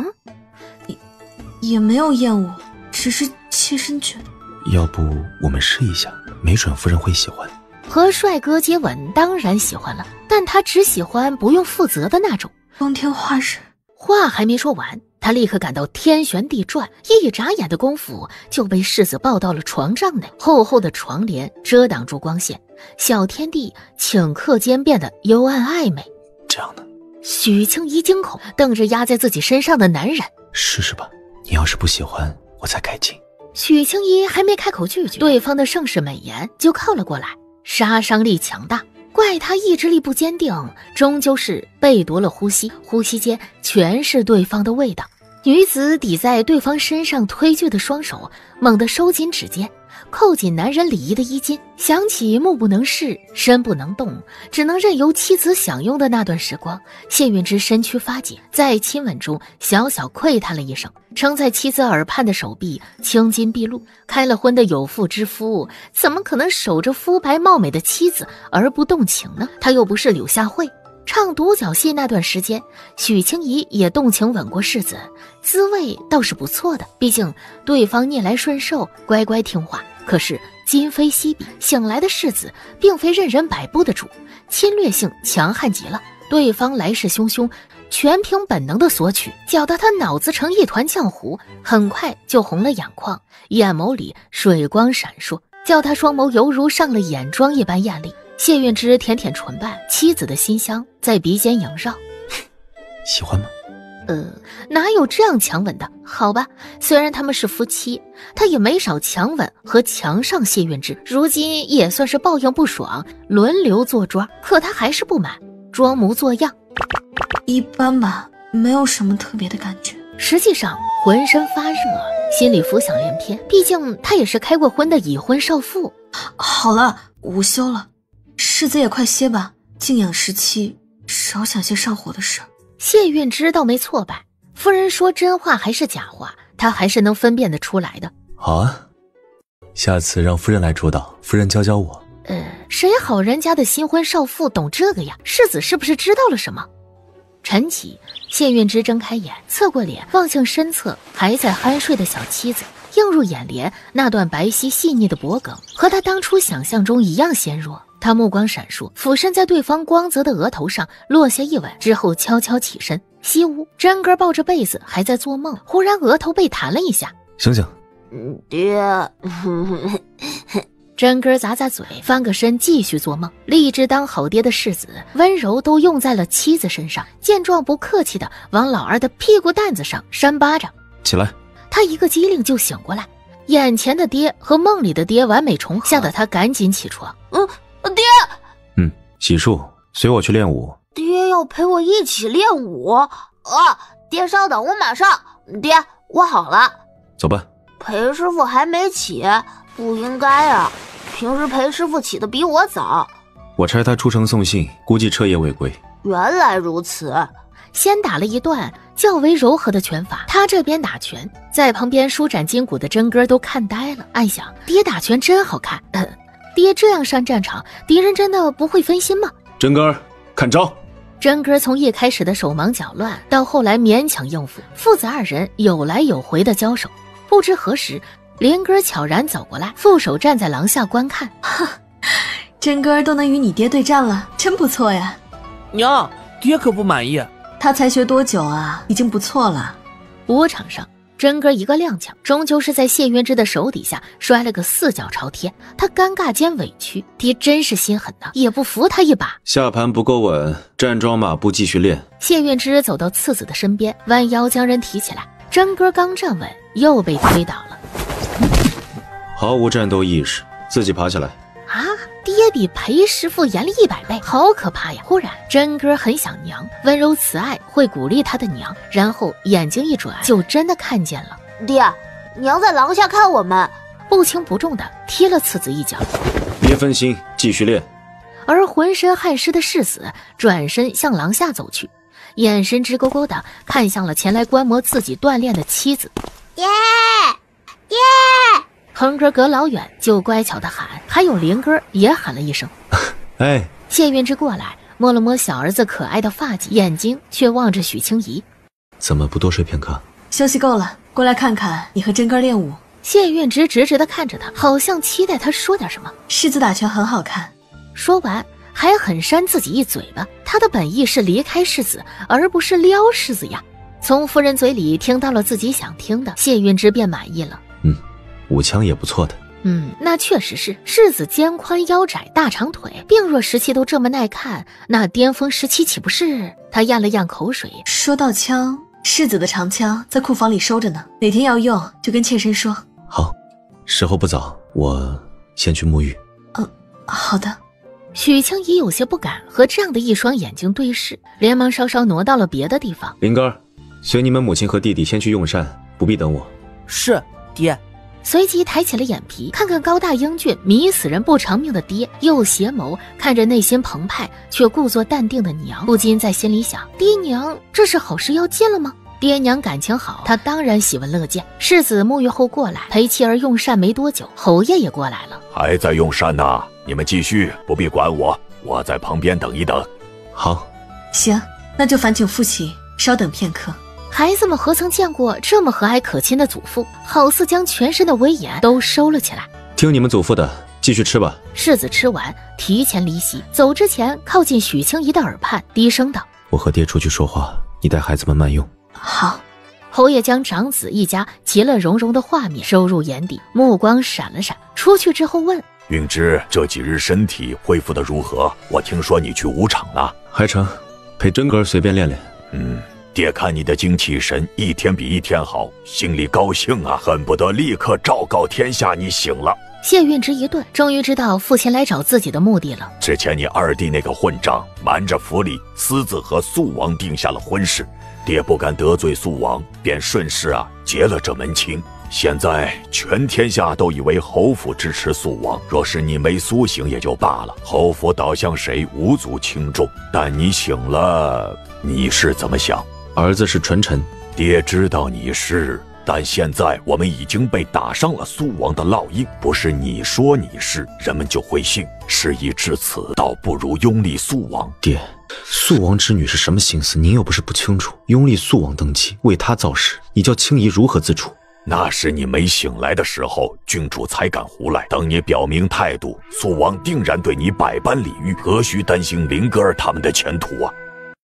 也没有厌恶，只是妾身觉得。要不我们试一下，没准夫人会喜欢。和帅哥接吻当然喜欢了，但他只喜欢不用负责的那种。光天化日，话还没说完，他立刻感到天旋地转，一眨眼的功夫就被世子抱到了床帐内。厚厚的床帘遮挡住光线，小天地顷刻间变得幽暗暧昧。这样呢？许清怡惊恐，瞪着压在自己身上的男人。试试吧，你要是不喜欢，我再改进。许清怡还没开口拒绝，对方的盛世美颜就靠了过来，杀伤力强大。怪他意志力不坚定，终究是被夺了呼吸，呼吸间全是对方的味道。女子抵在对方身上推拒的双手猛地收紧指尖，扣紧男人里衣的衣襟，想起目不能视，身不能动，只能任由妻子享用的那段时光，谢运之身躯发紧，在亲吻中小小喟叹了一声，撑在妻子耳畔的手臂青筋毕露。开了婚的有妇之夫怎么可能守着肤白貌美的妻子而不动情呢？他又不是柳下惠。唱独角戏那段时间，许清怡也动情吻过世子，滋味倒是不错的，毕竟对方逆来顺受，乖乖听话。可是今非昔比，醒来的世子并非任人摆布的主，侵略性强悍极了。对方来势汹汹，全凭本能的索取，搅得他脑子成一团浆糊，很快就红了眼眶，眼眸里水光闪烁，叫他双眸犹如上了眼妆一般艳丽。谢运之舔舔唇瓣，妻子的馨香在鼻尖萦绕。喜欢吗？哪有这样强吻的？好吧，虽然他们是夫妻，他也没少强吻和强上谢运之，如今也算是报应不爽，轮流做抓，可他还是不满，装模作样。一般吧，没有什么特别的感觉。实际上浑身发热，心里浮想联翩，毕竟他也是开过婚的已婚少妇。好了，午休了，世子也快歇吧，静养时期，少想些上火的事。谢运之倒没挫败，夫人说真话还是假话，他还是能分辨得出来的。好啊，下次让夫人来主导，夫人教教我。谁好人家的新婚少妇懂这个呀？世子是不是知道了什么？晨起，谢运之睁开眼，侧过脸望向身侧还在酣睡的小妻子，映入眼帘那段白皙细腻的脖颈和他当初想象中一样纤弱。他目光闪烁，俯身在对方光泽的额头上落下一吻之后悄悄起身。西屋，真哥抱着被子还在做梦，忽然额头被弹了一下。醒醒。爹。真哥咂咂嘴，翻个身继续做梦。立志当好爹的世子温柔都用在了妻子身上，见状不客气的往老二的屁股蛋子上扇巴掌。起来。他一个机灵就醒过来，眼前的爹和梦里的爹完美重合，吓得他赶紧起床。爹。洗漱，随我去练武。爹要陪我一起练武？爹稍等，我马上。爹，我好了。走吧。裴师傅还没起，不应该啊，平时裴师傅起得比我早。我差他出城送信，估计彻夜未归。原来如此。先打了一段较为柔和的拳法，他这边打拳，在旁边舒展筋骨的真哥都看呆了，暗想爹打拳真好看。爹这样上战场，敌人真的不会分心吗？真哥，看招！真哥从一开始的手忙脚乱，到后来勉强应付，父子二人有来有回的交手。不知何时，林哥悄然走过来，负手站在廊下观看。真哥都能与你爹对战了，真不错呀。娘，爹可不满意。他才学多久啊？已经不错了。舞场上，真哥一个踉跄，终究是在谢云之的手底下摔了个四脚朝天。他尴尬兼委屈，爹真是心狠呐，也不扶他一把。下盘不够稳，站桩马步继续练。谢云之走到次子的身边，弯腰将人提起来。真哥刚站稳，又被推倒了。毫无战斗意识，自己爬起来。啊！爹比裴师傅严厉100倍，好可怕呀！忽然，真哥很想娘，温柔慈爱会鼓励他的娘，然后眼睛一转，就真的看见了。爹，娘在廊下看我们，不轻不重的踢了次子一脚。别分心，继续练。而浑身汗湿的世子转身向廊下走去，眼神直勾勾的看向了前来观摩自己锻炼的妻子。爹，爹！恒哥隔老远就乖巧的喊，还有林哥也喊了一声。哎，谢云之过来摸了摸小儿子可爱的发髻，眼睛却望着许清怡。怎么不多睡片刻？休息够了，过来看看你和真哥练武。谢云之直直的看着他，好像期待他说点什么。世子打拳很好看。说完还狠扇自己一嘴巴。他的本意是离开世子，而不是撩世子呀。从夫人嘴里听到了自己想听的，谢云之便满意了。武枪也不错的。那确实是。世子肩宽腰窄大长腿，病弱时期都这么耐看，那巅峰时期岂不是？他咽了咽口水。说到枪，世子的长枪在库房里收着呢，哪天要用就跟妾身说。好，时候不早，我先去沐浴。好的。许清怡有些不敢和这样的一双眼睛对视，连忙稍稍挪到了别的地方。林哥，随你们母亲和弟弟先去用膳，不必等我。是，爹。随即抬起了眼皮，看看高大英俊、迷死人不偿命的爹，又斜眸看着内心澎湃却故作淡定的娘，不禁在心里想：爹娘这是好事要见了吗？爹娘感情好，他当然喜闻乐见。世子沐浴后过来陪妻儿用膳没多久，侯爷也过来了。还在用膳呢，你们继续，不必管我，我在旁边等一等。好，行，那就烦请父亲稍等片刻。孩子们何曾见过这么和蔼可亲的祖父，好似将全身的威严都收了起来。听你们祖父的，继续吃吧。世子吃完提前离席，走之前靠近许清怡的耳畔低声道：我和爹出去说话，你带孩子们慢用。好。侯爷将长子一家其乐融融的画面收入眼底，目光闪了闪，出去之后问：云之这几日身体恢复得如何？我听说你去武场了。还成，陪真哥随便练练。爹看你的精气神一天比一天好，心里高兴啊，恨不得立刻昭告天下你醒了。谢运之一顿，终于知道父亲来找自己的目的了。之前你二弟那个混账瞒着府里私自和肃王定下了婚事，爹不敢得罪肃王，便顺势结了这门亲。现在全天下都以为侯府支持肃王，若是你没苏醒也就罢了，侯府倒向谁无足轻重。但你醒了，你是怎么想？儿子是纯臣，爹知道你是，但现在我们已经被打上了肃王的烙印，不是你说你是，人们就会信。事已至此，倒不如拥立肃王。爹，肃王之女是什么心思，您又不是不清楚。拥立肃王登基，为他造势，你叫清怡如何自处？那是你没醒来的时候，郡主才敢胡来。等你表明态度，肃王定然对你百般礼遇，何须担心林格尔他们的前途啊？